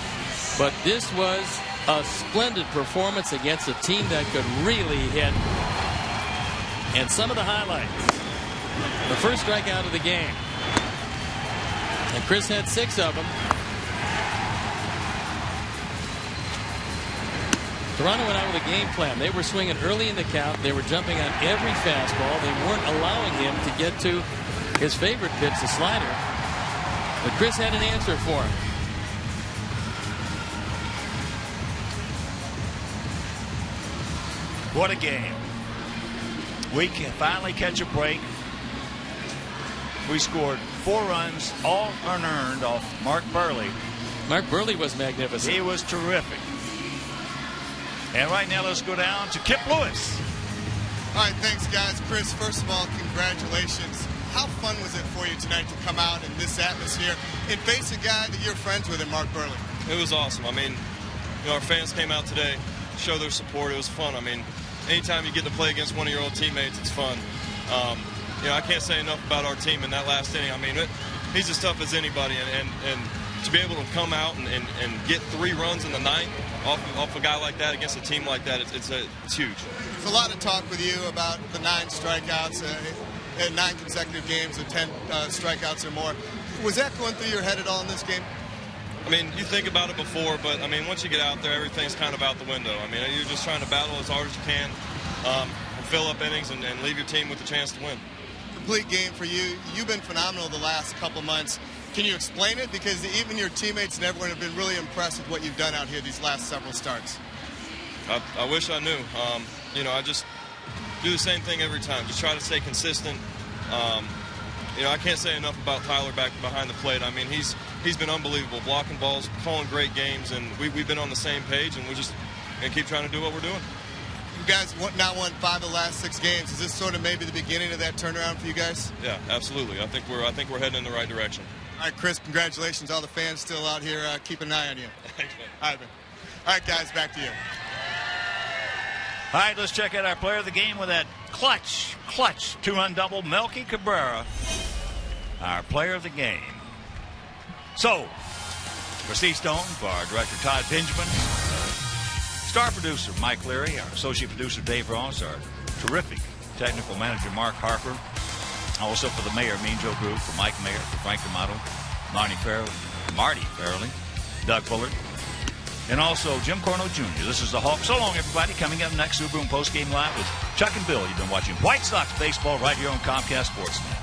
but this was a splendid performance against a team that could really hit. And some of the highlights. The first strikeout of the game. And Chris had 6 of them. Toronto went out with a game plan. They were swinging early in the count. They were jumping on every fastball. They weren't allowing him to get to his favorite pitch, the slider. But Chris had an answer for him. What a game. We can finally catch a break. We scored 4 runs, all unearned, off Mark Burley. Mark Burley was magnificent. He was terrific. And right now, let's go down to Kip Lewis. All right, thanks, guys. Chris, first of all, congratulations. How fun was it for you tonight to come out in this atmosphere and face a guy that you're friends with, Mark Burley? It was awesome. I mean, you know, our fans came out today, show their support. It was fun. I mean, anytime you get to play against one of your old teammates, it's fun. You know, I can't say enough about our team in that last inning. I mean, he's as tough as anybody, and to be able to come out and get 3 runs in the 9th off a guy like that against a team like that, it's huge. There's a lot of talk with you about the 9 strikeouts, 9 consecutive games of 10 strikeouts or more. Was that going through your head at all in this game? I mean, you think about it before, but I mean, once you get out there, everything's kind of out the window. I mean, you're just trying to battle as hard as you can, fill up innings, and leave your team with a chance to win. Complete game for you. You've been phenomenal the last couple months. Can you explain it? Because even your teammates and everyone have been really impressed with what you've done out here these last several starts. I wish I knew. You know, I just do the same thing every time. Just try to stay consistent. You know, I can't say enough about Tyler back behind the plate. I mean, he's been unbelievable, blocking balls, calling great games, and we've been on the same page, and we're just going to keep trying to do what we're doing. You guys now won 5 of the last 6 games. Is this sort of maybe the beginning of that turnaround for you guys? Yeah, absolutely. I think we're heading in the right direction. All right, Chris, congratulations. All the fans still out here keeping an eye on you. Thanks, man. All right, man. All right, guys, back to you. All right, let's check out our player of the game with that clutch 2-run double, Melky Cabrera, our player of the game. So, for Steve Stone, for our director Todd Benjamin, star producer Mike Leary, our associate producer Dave Ross, our terrific technical manager Mark Harper, also for the mayor, Mean Joe Group, for Mike Mayer, for Frank D'Amato, Marty Farrelly, Doug Bullard, and also Jim Corno Jr. This is the Hawk. So long, everybody. Coming up next, Subaru Postgame Live with Chuck and Bill. You've been watching White Sox baseball right here on Comcast Sportsnet.